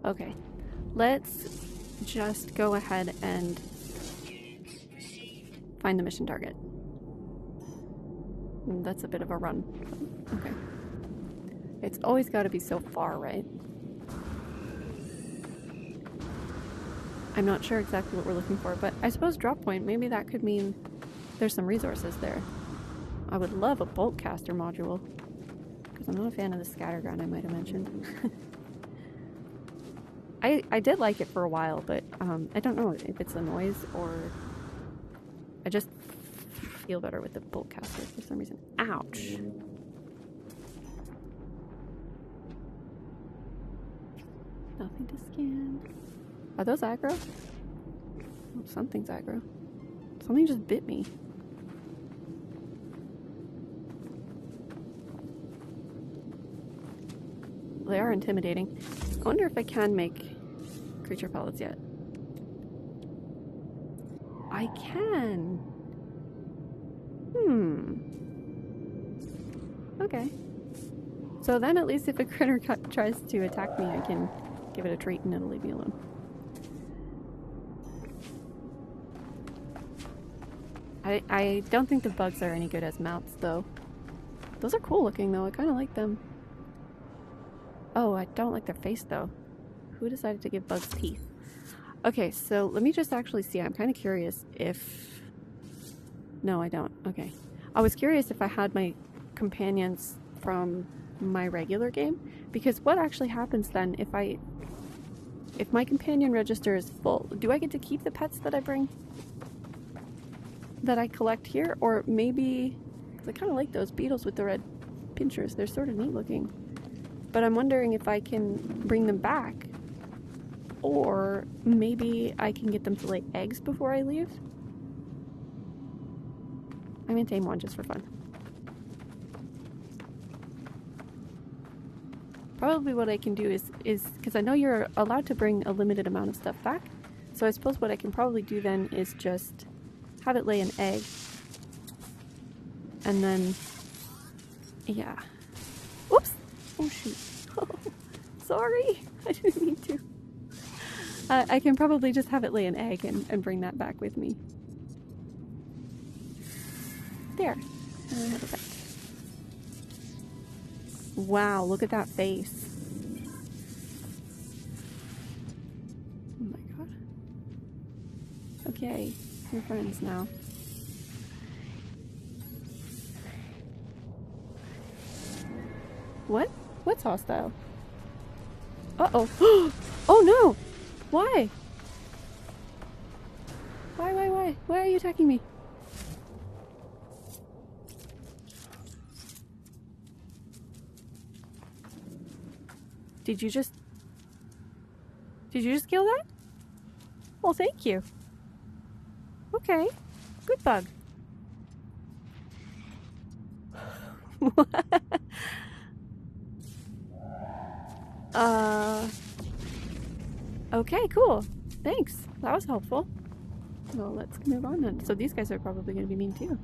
Okay, let's just go ahead and find the mission target. That's a bit of a run. Okay. It's always got to be so far, right? I'm not sure exactly what we're looking for, but I suppose drop point, maybe that could mean there's some resources there. I would love a bolt caster module, because I'm not a fan of the scattergun I might have mentioned. I did like it for a while, but I don't know if it's the noise or I just feel better with the bolt caster for some reason. Ouch. Nothing to scan. Are those aggro? Oh, something's aggro. Something just bit me. They are intimidating. I wonder if I can make creature pellets yet. I can. Okay. So then at least if a critter tries to attack me, I can give it a treat and it'll leave me alone. I don't think the bugs are any good as mounts, though. Those are cool looking, though. I kind of like them. Oh, I don't like their face, though. Who decided to give bugs teeth? Okay, so let me just actually see. I'm kind of curious if... No, I don't. Okay. I was curious if I had my companions from my regular game, because what actually happens then if my companion register is full? Do I get to keep the pets that I bring? That I collect here? Or maybe... Because I kind of like those beetles with the red pinchers. They're sort of neat looking. But I'm wondering if I can bring them back. Or maybe I can get them to lay eggs before I leave. I'm gonna tame one just for fun. Probably what I can do is because I know you're allowed to bring a limited amount of stuff back. So I suppose what I can probably do then is just have it lay an egg. And then, yeah. Oops! Oh shoot. Oh, sorry. I didn't mean to. I can probably just have it lay an egg and bring that back with me. There. And I have a pet. Wow, look at that face. Oh my god. Okay, we're friends now. What? What's hostile? Uh-oh. Oh no! Why? Why? Why are you attacking me? Did you just kill that? Well, thank you. Okay. Good bug. Okay, cool. Thanks. That was helpful. Well, let's move on then. So these guys are probably going to be mean too.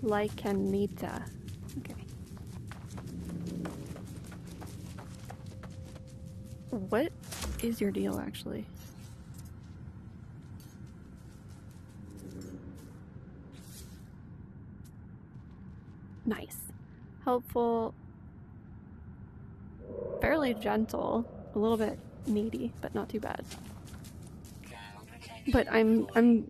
Like Anita. Okay. What is your deal, actually? Nice. Helpful. Fairly gentle. a little bit needy, but not too bad. But I'm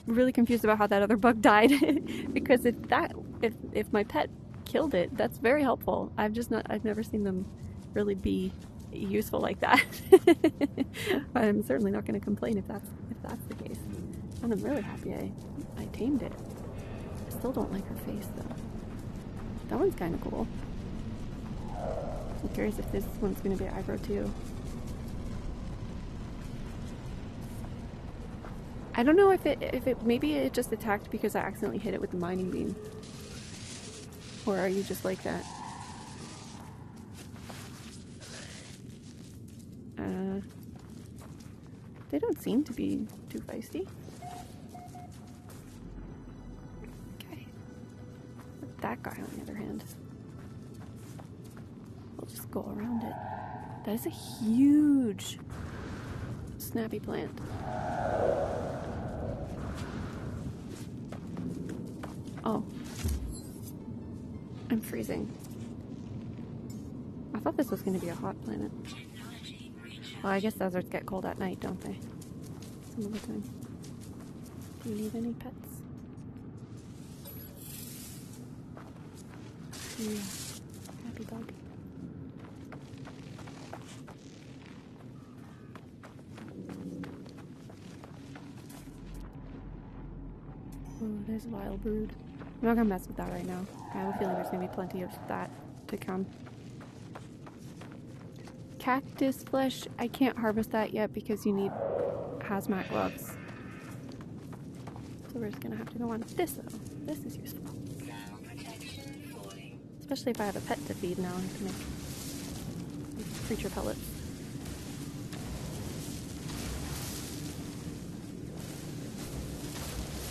really confused about how that other bug died because if my pet killed it, that's very helpful. I've never seen them really be useful like that. I'm certainly not going to complain if that's the case. And I'm really happy I tamed it. I still don't like her face though. That one's kind of cool. I'm curious if this one's going to be aggro too. I don't know if it maybe it just attacked because I accidentally hit it with the mining beam. Or are you just like that? They don't seem to be too feisty. Okay. That guy on the other hand. We'll just go around it. That is a huge snappy plant. Oh. I'm freezing. I thought this was going to be a hot planet. Well, I guess deserts get cold at night, don't they? Some of the time. Do you need any pets? Yeah. Happy dog. Oh, there's a wild brood. I'm not gonna mess with that right now. I have a feeling there's gonna be plenty of that to come. Cactus flesh, I can't harvest that yet because you need hazmat gloves. So we're just gonna have to go on this though. This is useful. Especially if I have a pet to feed now and to make creature pellets.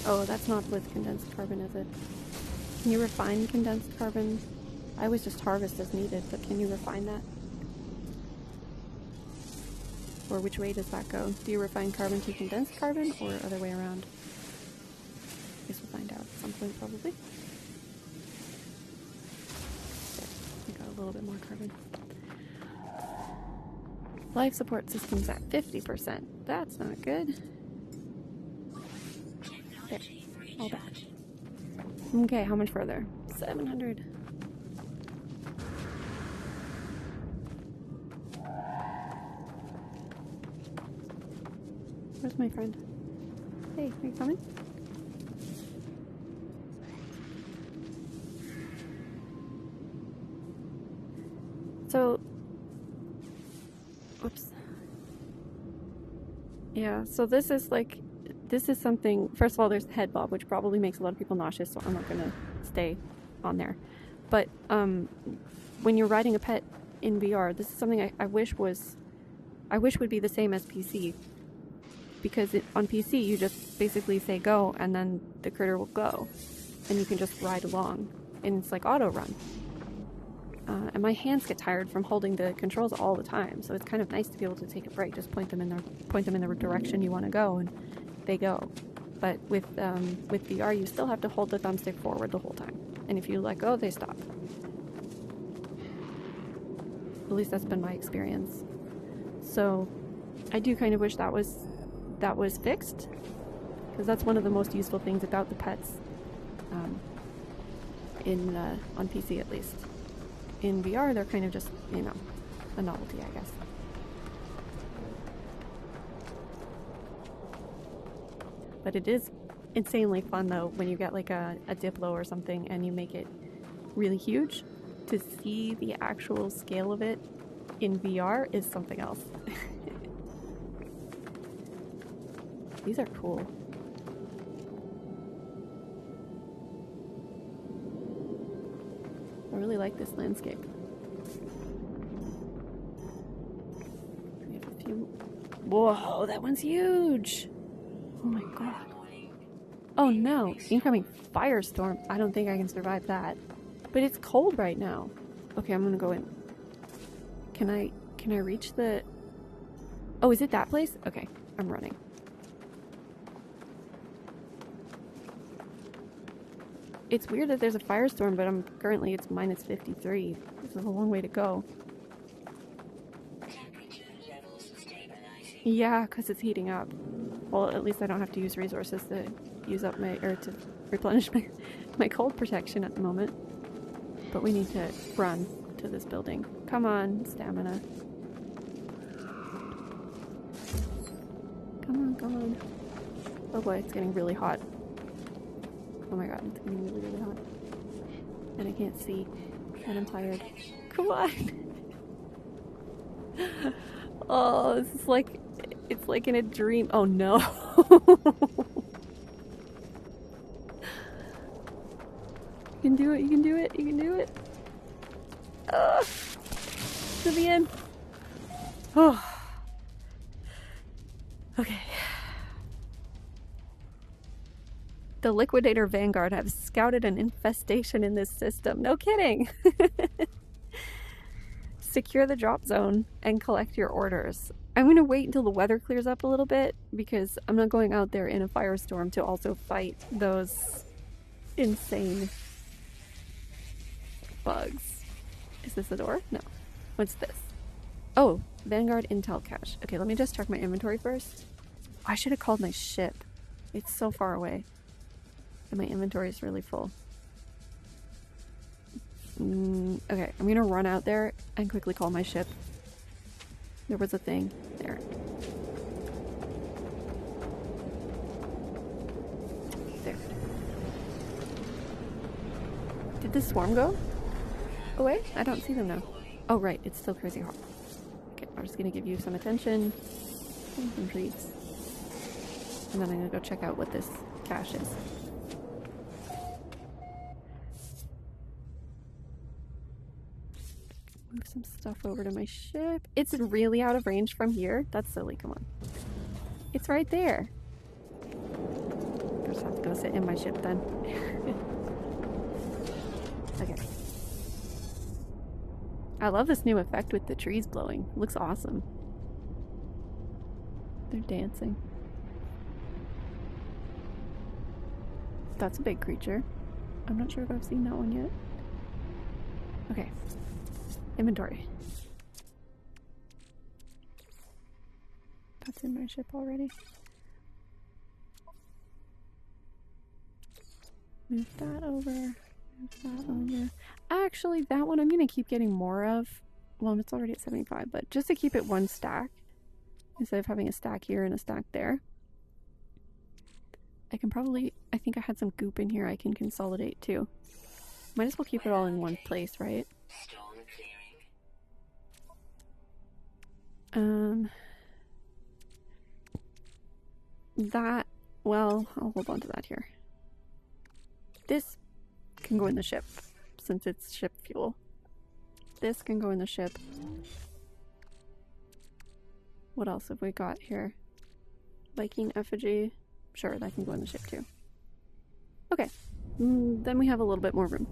Oh, that's not with condensed carbon, is it? Can you refine condensed carbon? I always just harvest as needed, but can you refine that? Or which way does that go? Do you refine carbon to condensed carbon, or other way around? I guess we'll find out at some point, probably. There, we got a little bit more carbon. Life support system's at 50%. That's not good. There, all bad. Okay, how much further? 700. Where's my friend? Hey, are you coming? So, whoops. Yeah, so this is something, first of all, there's the head bob, which probably makes a lot of people nauseous, so I'm not going to stay on there. But when you're riding a pet in VR, this is something I wish would be the same as PC. Because on PC, you just basically say go, and then the critter will go. And you can just ride along. And it's like auto run. And my hands get tired from holding the controls all the time, so it's kind of nice to be able to take a break, just point them in the direction you want to go, and they go. But with VR, you still have to hold the thumbstick forward the whole time. And if you let go, they stop. At least that's been my experience. So I do kind of wish that was fixed, because that's one of the most useful things about the pets on PC at least. In VR, they're kind of just, a novelty, I guess. But it is insanely fun, though, when you get like a Diplo or something and you make it really huge. To see the actual scale of it in VR is something else. These are cool. I really like this landscape. We have a few. Whoa, that one's huge! Oh my god. Oh no, incoming firestorm. I don't think I can survive that. But it's cold right now. Okay, I'm gonna go in. Can I reach the... Oh, is it that place? Okay, I'm running. It's weird that there's a firestorm, but currently it's minus 53. This is a long way to go. Yeah, because it's heating up. Well, at least I don't have to use resources to use up my, or to replenish my cold protection at the moment. But we need to run to this building. Come on, stamina. Come on, come on. Oh boy, it's getting really hot. Oh my god, it's getting really, really hot. And I can't see. And I'm tired. Come on! Oh, this is like... It's like in a dream. Oh no! You can do it, you can do it, you can do it! To the end! Oh. Okay. The Liquidator Vanguard have scouted an infestation in this system. No kidding! Secure the drop zone and collect your orders. I'm gonna wait until the weather clears up a little bit because I'm not going out there in a firestorm to also fight those insane bugs. Is this a door? No. What's this? Oh, Vanguard Intel Cache. Okay, let me just check my inventory first. I should have called my ship. It's so far away. And my inventory is really full. Okay, I'm gonna run out there and quickly call my ship. There was a thing there. There. Did the swarm go away? I don't see them now. Oh right, it's still crazy hot. Okay, I'm just gonna give you some attention and some treats. And then I'm gonna go check out what this cache is. Move some stuff over to my ship. It's really out of range from here? That's silly, come on. It's right there. I just have to go sit in my ship then. Okay. I love this new effect with the trees blowing. It looks awesome. They're dancing. That's a big creature. I'm not sure if I've seen that one yet. Okay. Inventory. That's in my ship already. Move that over. Move that over. Actually, that one I'm gonna keep getting more of. Well, it's already at 75, but just to keep it one stack, instead of having a stack here and a stack there. I can probably, I think I had some goop in here I can consolidate too. Might as well keep it all in one place, right? That, well, I'll hold on to that here. This can go in the ship, since it's ship fuel. This can go in the ship. What else have we got here? Viking effigy. Sure, that can go in the ship too. Okay, then we have a little bit more room.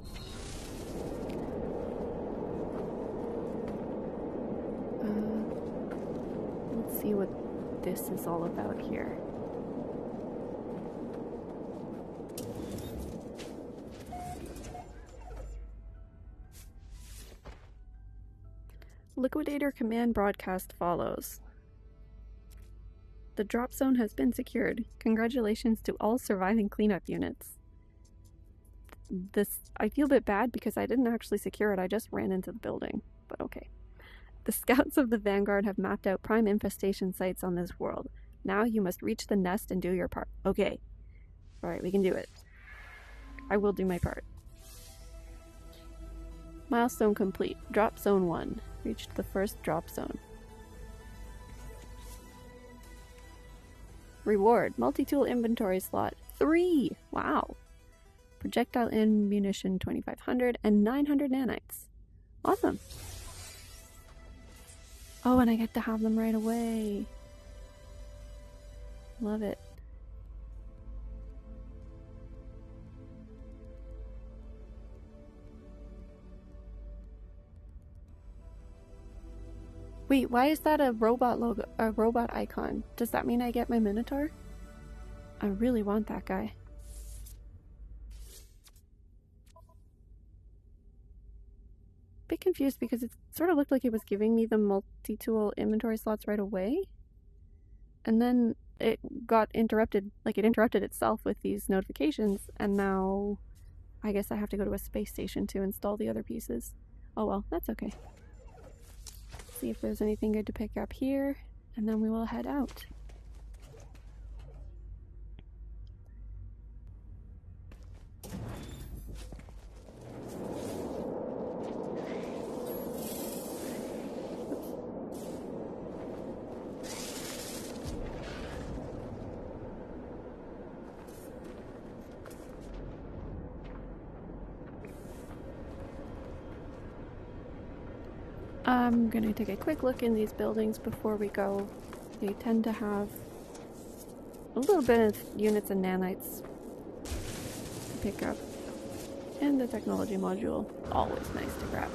Let's see what this is all about here. Liquidator command broadcast follows. The drop zone has been secured. Congratulations to all surviving cleanup units. I feel a bit bad because I didn't actually secure it, I just ran into the building, but okay. The scouts of the Vanguard have mapped out prime infestation sites on this world. Now you must reach the nest and do your part. Okay. Alright, we can do it. I will do my part. Milestone complete. Dropzone One. Reached the first drop zone. Reward. Multi-tool inventory slot 3. Wow. Projectile ammunition 2500 and 900 nanites. Awesome. Oh, and I get to have them right away. Love it. Wait, why is that a robot logo, a robot icon? Does that mean I get my Minotaur? I really want that guy. Bit confused because it sort of looked like it was giving me the multi-tool inventory slots right away. and then it got interrupted, like it interrupted itself with these notifications, and now I guess I have to go to a space station to install the other pieces. Oh well, that's okay. See if there's anything good to pick up here, and then we will head out. I'm gonna take a quick look in these buildings before we go. They tend to have a little bit of units and nanites to pick up. And the technology module, always nice to grab.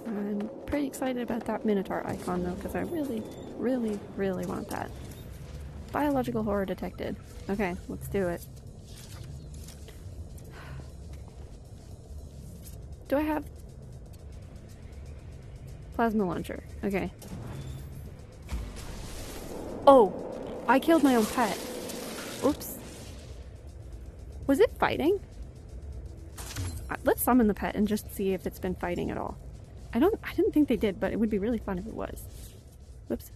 I'm pretty excited about that Minotaur icon though, because I really, really, really want that. Biological horror detected. Okay, let's do it. Do I have plasma launcher? Okay. Oh! I killed my own pet. Oops. Was it fighting? Let's summon the pet and just see if it's been fighting at all. I didn't think they did, but it would be really fun if it was. Whoops.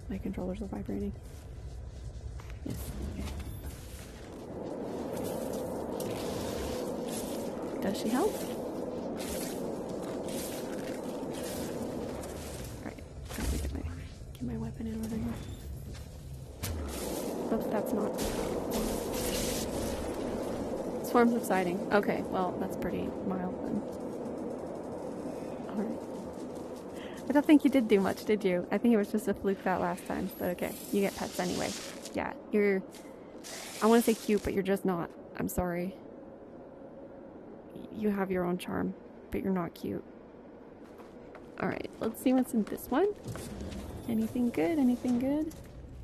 My controllers are vibrating. Yes, okay. Does she help? Alright, gotta get my weapon in order here. Oops, that's not. Swarm subsiding. Okay, well, that's pretty mild then. Alright. I don't think you did do much, did you? I think it was just a fluke that last time, but okay. You get pets anyway. Yeah, you're... I want to say cute, but you're just not. I'm sorry. You have your own charm, but you're not cute. Alright, let's see what's in this one. Anything good? Anything good?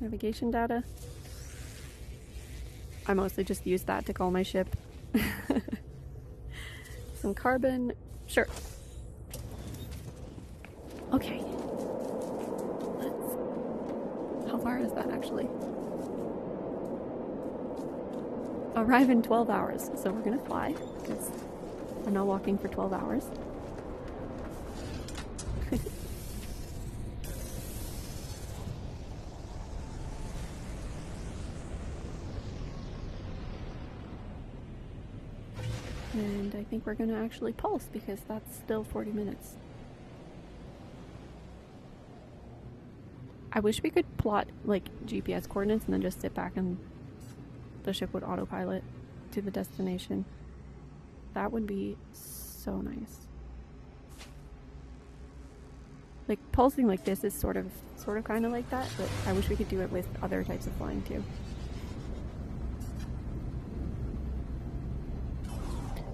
Navigation data. I mostly just use that to call my ship. Some carbon. Sure. Okay. Let's... How far is that actually? Arrive in 12 hours. So we're gonna fly, because we're not walking for 12 hours. And I think we're gonna actually pulse because that's still 40 minutes. I wish we could plot like GPS coordinates and then just sit back and the ship would autopilot to the destination. That would be so nice. Like pulsing like this is sort of kind of like that, but I wish we could do it with other types of flying too.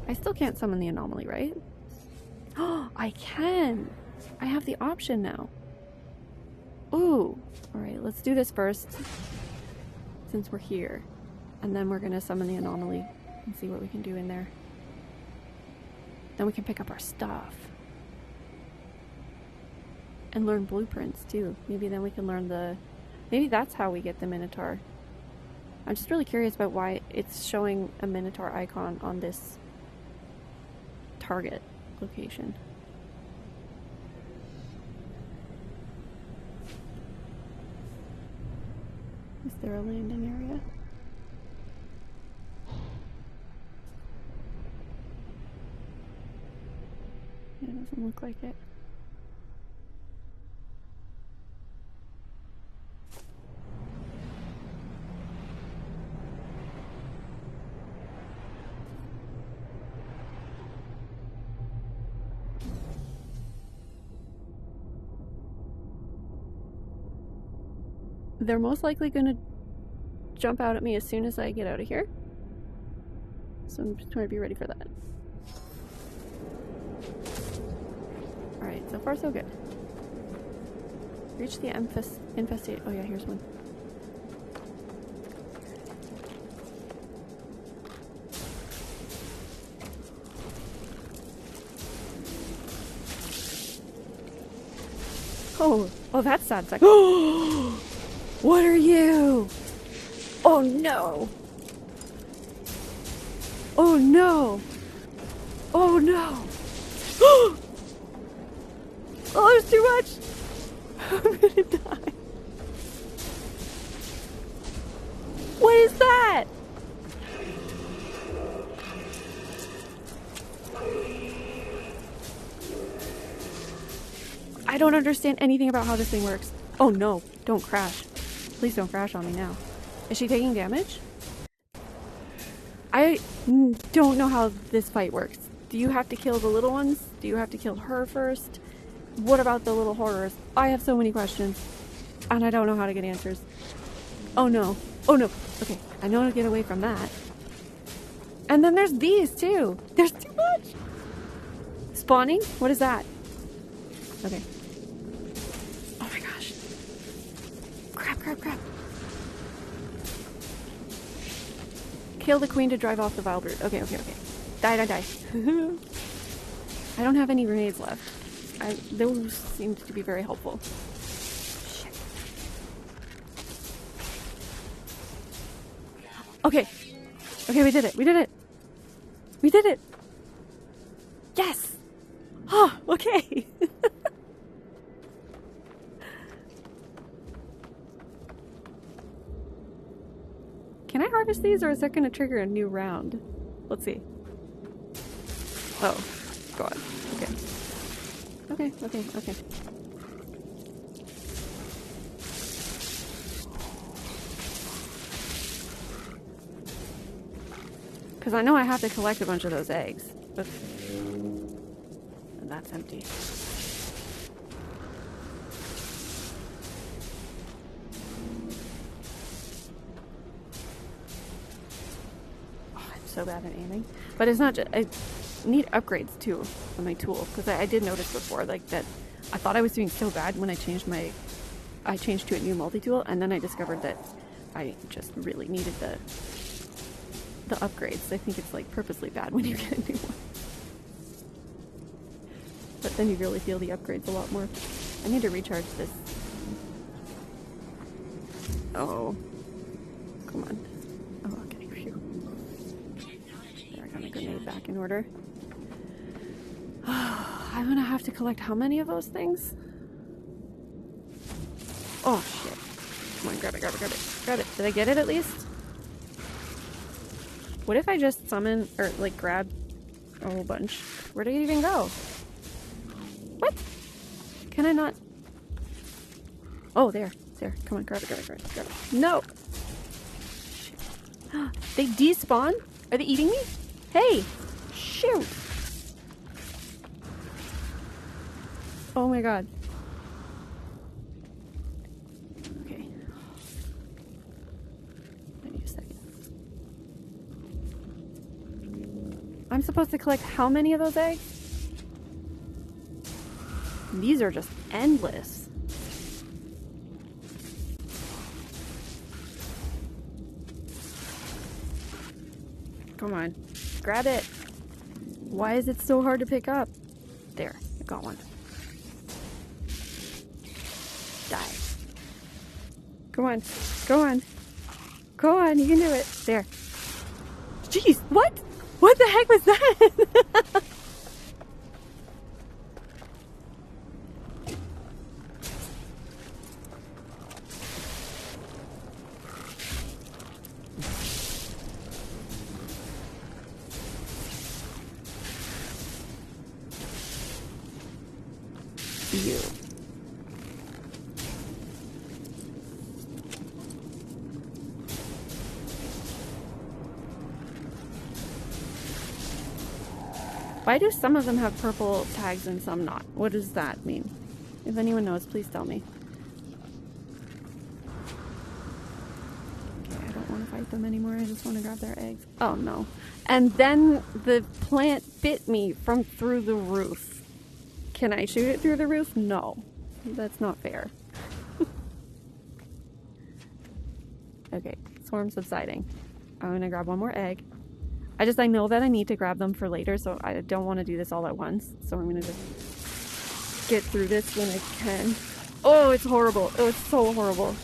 I still can't summon the anomaly, right? Oh, I can! I have the option now. Ooh! Alright, let's do this first, since we're here. And then we're gonna summon the anomaly and see what we can do in there. Then we can pick up our stuff. And learn blueprints, too. Maybe then we can learn the... Maybe that's how we get the Minotaur. I'm just really curious about why it's showing a Minotaur icon on this target location. Is there a landing area? It doesn't look like it. They're most likely gonna jump out at me as soon as I get out of here. So I'm just trying to be ready for that. Alright, so far so good. Reach the infestation. Oh yeah, here's one. Oh, that's sad. It's like, what are you? Oh no! Oh no! Oh no! Oh, there's too much! I'm gonna die. What is that? I don't understand anything about how this thing works. Oh no, don't crash. Please don't crash on me now. Is she taking damage? I don't know how this fight works. Do you have to kill the little ones? Do you have to kill her first? What about the little horrors? I have so many questions, and I don't know how to get answers. Oh no. Oh no. Okay, I know how to get away from that. And then there's these too. There's too much. Spawning? What is that? Okay. Oh my gosh. Crap. Kill the queen to drive off the vile brood. Okay. Die. I don't have any grenades left. Those seemed to be very helpful. Shit. Okay, we did it. Yes! Oh, okay. Can I harvest these, or is that going to trigger a new round? Let's see. Oh, God. Okay. Because I know I have to collect a bunch of those eggs. But... and that's empty. Oh, I'm so bad at aiming. But it's not just... I need upgrades, too, on my tool. Because I did notice before, like, that I thought I was doing so bad when I changed my... I changed to a new multi-tool, and then I discovered that I just really needed the upgrades. I think it's like purposely bad when you get a new one. But then you really feel the upgrades a lot more. I need to recharge this. Oh. Come on. Oh, okay. Phew. There, I got my grenade back in order. I'm gonna have to collect how many of those things? Oh, shit. Come on, grab it. Did I get it at least? What if I just summon, or like grab a whole bunch? Where did it even go? What? Can I not? Oh, there. Come on, grab it. No! Shit. They despawn? Are they eating me? Hey! Shoot! Oh my god. Okay. I need a second. I'm supposed to collect how many of those eggs? These are just endless. Come on. Grab it. Why is it so hard to pick up? There. I got one. Die. Go on. You can do it. There. Jeez. What? What the heck was that? You. Why do some of them have purple tags and some not? What does that mean? If anyone knows, please tell me. Okay, I don't want to fight them anymore. I just want to grab their eggs. Oh no. And then the plant bit me from through the roof. Can I shoot it through the roof? No. That's not fair. Okay, swarm subsiding. I'm gonna grab one more egg. I know that I need to grab them for later, so I don't want to do this all at once. So I'm gonna just get through this when I can. Oh, it's horrible. Oh, it's so horrible.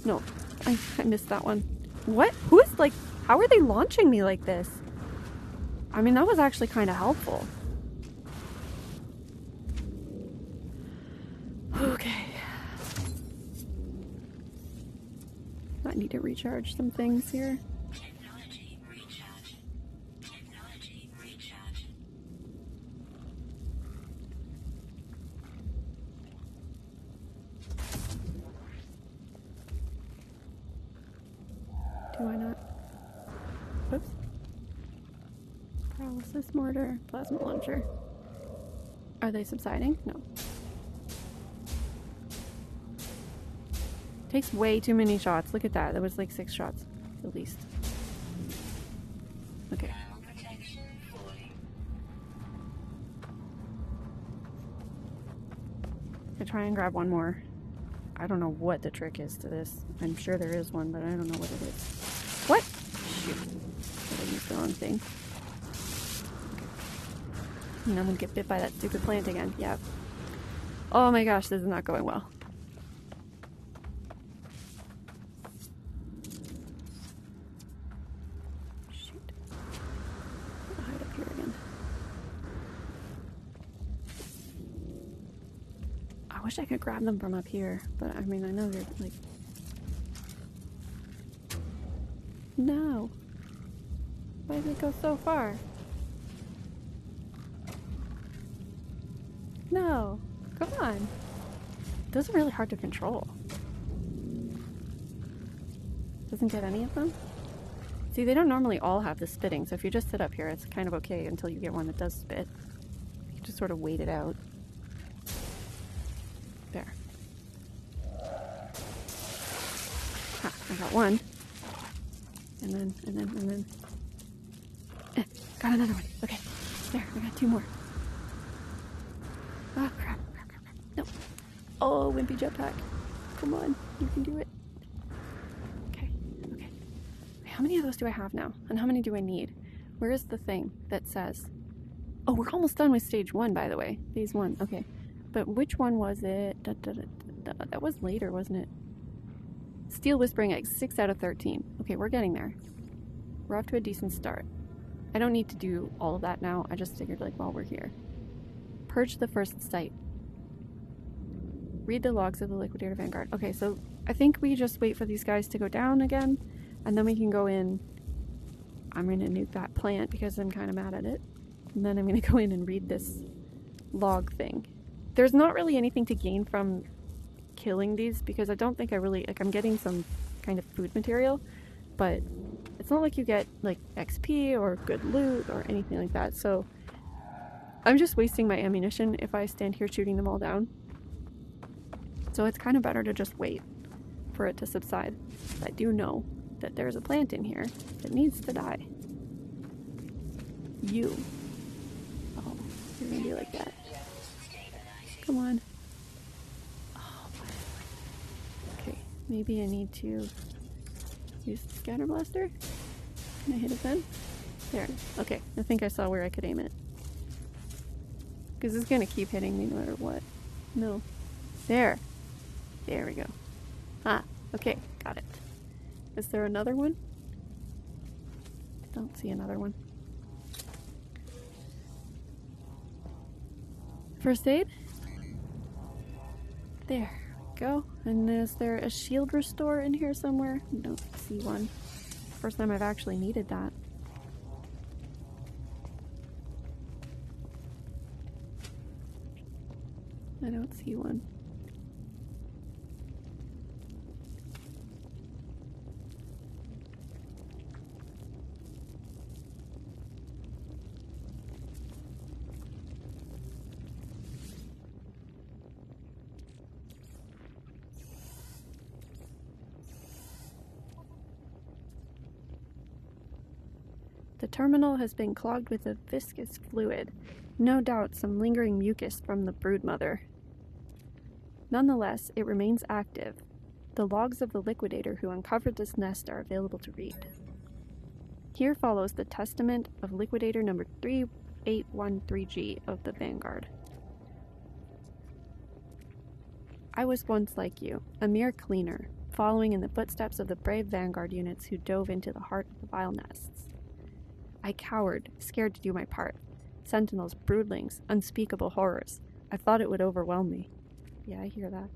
No, I missed that one. What? Who is like, how are they launching me like this? I mean, that was actually kind of helpful. Okay. I need to recharge some things here. Technology recharge. Technology recharge. Do I not? Oops. Paralysis mortar, plasma launcher. Are they subsiding? No. Takes way too many shots. Look at that. That was like 6 shots at least. Okay. Thermal protection falling. I try and grab one more. I don't know what the trick is to this. I'm sure there is one, but I don't know what it is. What? Shoot. I used the wrong thing. Okay. And I'm gonna get bit by that stupid plant again. Yep. Oh my gosh, this is not going well. Shoot. I'll hide up here again. I wish I could grab them from up here, but I mean, I know they're like... No. Why did it go so far? No. Come on. Those are really hard to control. Doesn't get any of them? See, they don't normally all have the spitting, so if you just sit up here, it's kind of okay until you get one that does spit. You just sort of wait it out. There. Ha, I got one. And then. Got another one. Okay. There, I got 2 more. Ah, crap. No. Oh, wimpy jetpack. Come on, you can do it. Okay. How many of those do I have now? And how many do I need? Where is the thing that says... Oh, we're almost done with stage 1, by the way. Phase 1, okay. But which one was it? That was later, wasn't it? Steel Whispering Eggs, 6 out of 13. Okay, we're getting there. We're off to a decent start. I don't need to do all of that now. I just figured, like, while we're here. Purge the first site. Read the logs of the Liquidator Vanguard. Okay, so I think we just wait for these guys to go down again, and then we can go in. I'm going to nuke that plant because I'm kind of mad at it. And then I'm going to go in and read this log thing. There's not really anything to gain from killing these because I don't think I really... Like, I'm getting some kind of food material, but it's not like you get, like, XP or good loot or anything like that, so I'm just wasting my ammunition if I stand here shooting them all down. So it's kind of better to just wait for it to subside. I do know that there's a plant in here that needs to die. You. Oh, you're gonna be like that. Come on. Oh, okay, maybe I need to use the scatter blaster. Can I hit it then? There. Okay, I think I saw where I could aim it. Because it's gonna keep hitting me no matter what. No. There. There we go. Ah, okay, got it. Is there another one? I don't see another one. First aid? There we go. And is there a shield restore in here somewhere? I don't see one. First time I've actually needed that. I don't see one. The terminal has been clogged with a viscous fluid. No doubt some lingering mucus from the broodmother. Nonetheless, it remains active. The logs of the liquidator who uncovered this nest are available to read. Here follows the testament of liquidator number 3813G of the Vanguard. I was once like you, a mere cleaner, following in the footsteps of the brave vanguard units who dove into the heart of the vile nests. I cowered, scared to do my part. Sentinels, broodlings, unspeakable horrors. I thought it would overwhelm me. Yeah, I hear that.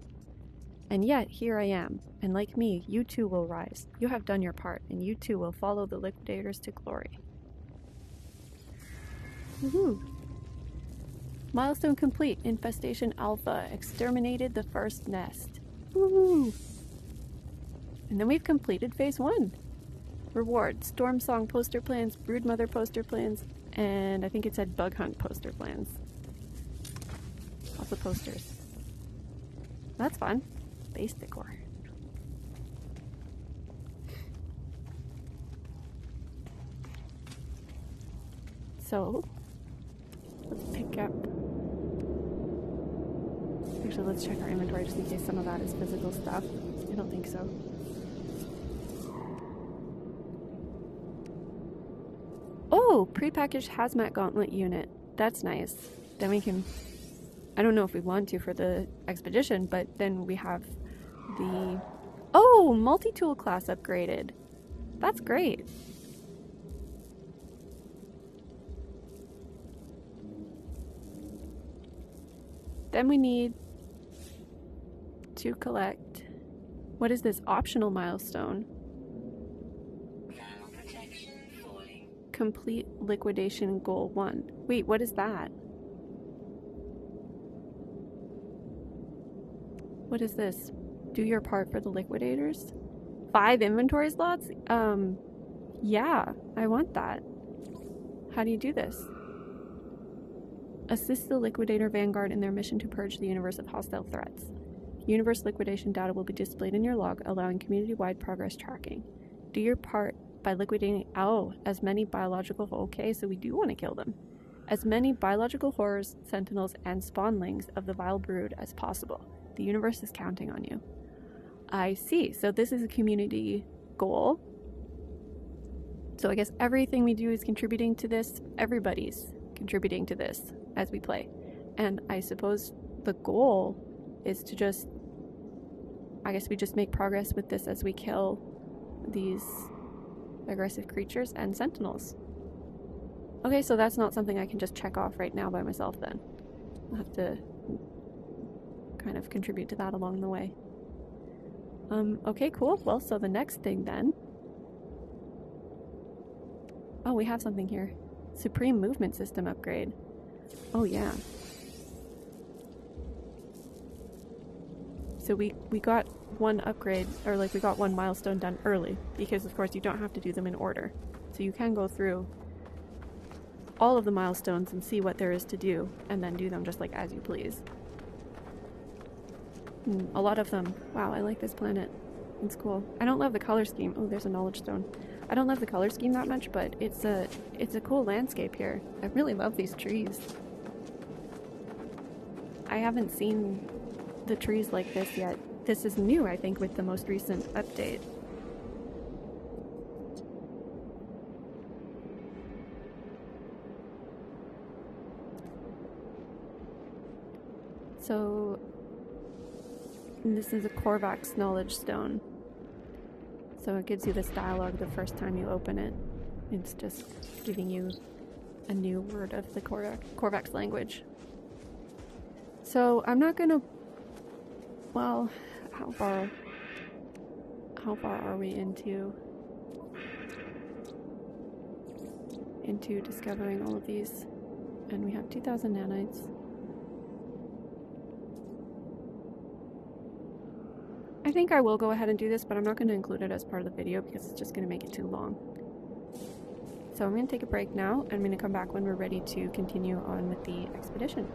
And yet, here I am, and like me, you too will rise. You have done your part, and you too will follow the Liquidators to glory. Woohoo! Milestone complete. Infestation Alpha exterminated the first nest. Woohoo! And then we've completed phase 1. Reward: Storm Song poster plans, Broodmother poster plans, and I think it said Bug Hunt poster plans. Lots of posters. That's fun. Base decor. So, let's pick up. Actually, let's check our inventory just in case some of that is physical stuff. I don't think so. Oh, prepackaged hazmat gauntlet unit. That's nice. Then we can... I don't know if we want to for the expedition, but then we have the... Oh, multi-tool class upgraded. That's great. Then we need to collect... What is this optional milestone? Thermal protection falling. Complete liquidation goal 1. Wait, what is that? What is this? Do your part for the Liquidators? 5 inventory slots? Yeah, I want that. How do you do this? Assist the Liquidator Vanguard in their mission to purge the universe of hostile threats. Universe liquidation data will be displayed in your log, allowing community-wide progress tracking. Do your part by liquidating, as many biological... Okay, so we do want to kill them. As many biological horrors, sentinels, and spawnlings of the vile brood as possible. The universe is counting on you. I see. So this is a community goal. So I guess everything we do is contributing to this. Everybody's contributing to this as we play. And I suppose the goal is to just... I guess we just make progress with this as we kill these aggressive creatures and sentinels. Okay, so that's not something I can just check off right now by myself then. I'll have to kind of contribute to that along the way. Okay, cool. Well, so the next thing then... Oh, we have something here. Supreme Movement System upgrade. Oh, yeah. So we got one upgrade, or like we got one milestone done early, because of course you don't have to do them in order. So you can go through all of the milestones and see what there is to do, and then do them just like as you please. A lot of them. Wow, I like this planet. It's cool. I don't love the color scheme. Oh, there's a knowledge stone. I don't love the color scheme that much, but it's a cool landscape here. I really love these trees. I haven't seen the trees like this yet. This is new, I think, with the most recent update. So this is a Korvax knowledge stone. So it gives you this dialogue the first time you open it. It's just giving you a new word of the Korvax language. So I'm not gonna... Well, how far are we into discovering all of these? And we have 2,000 nanites. I think I will go ahead and do this, but I'm not going to include it as part of the video because it's just going to make it too long. So I'm going to take a break now, and I'm going to come back when we're ready to continue on with the expedition.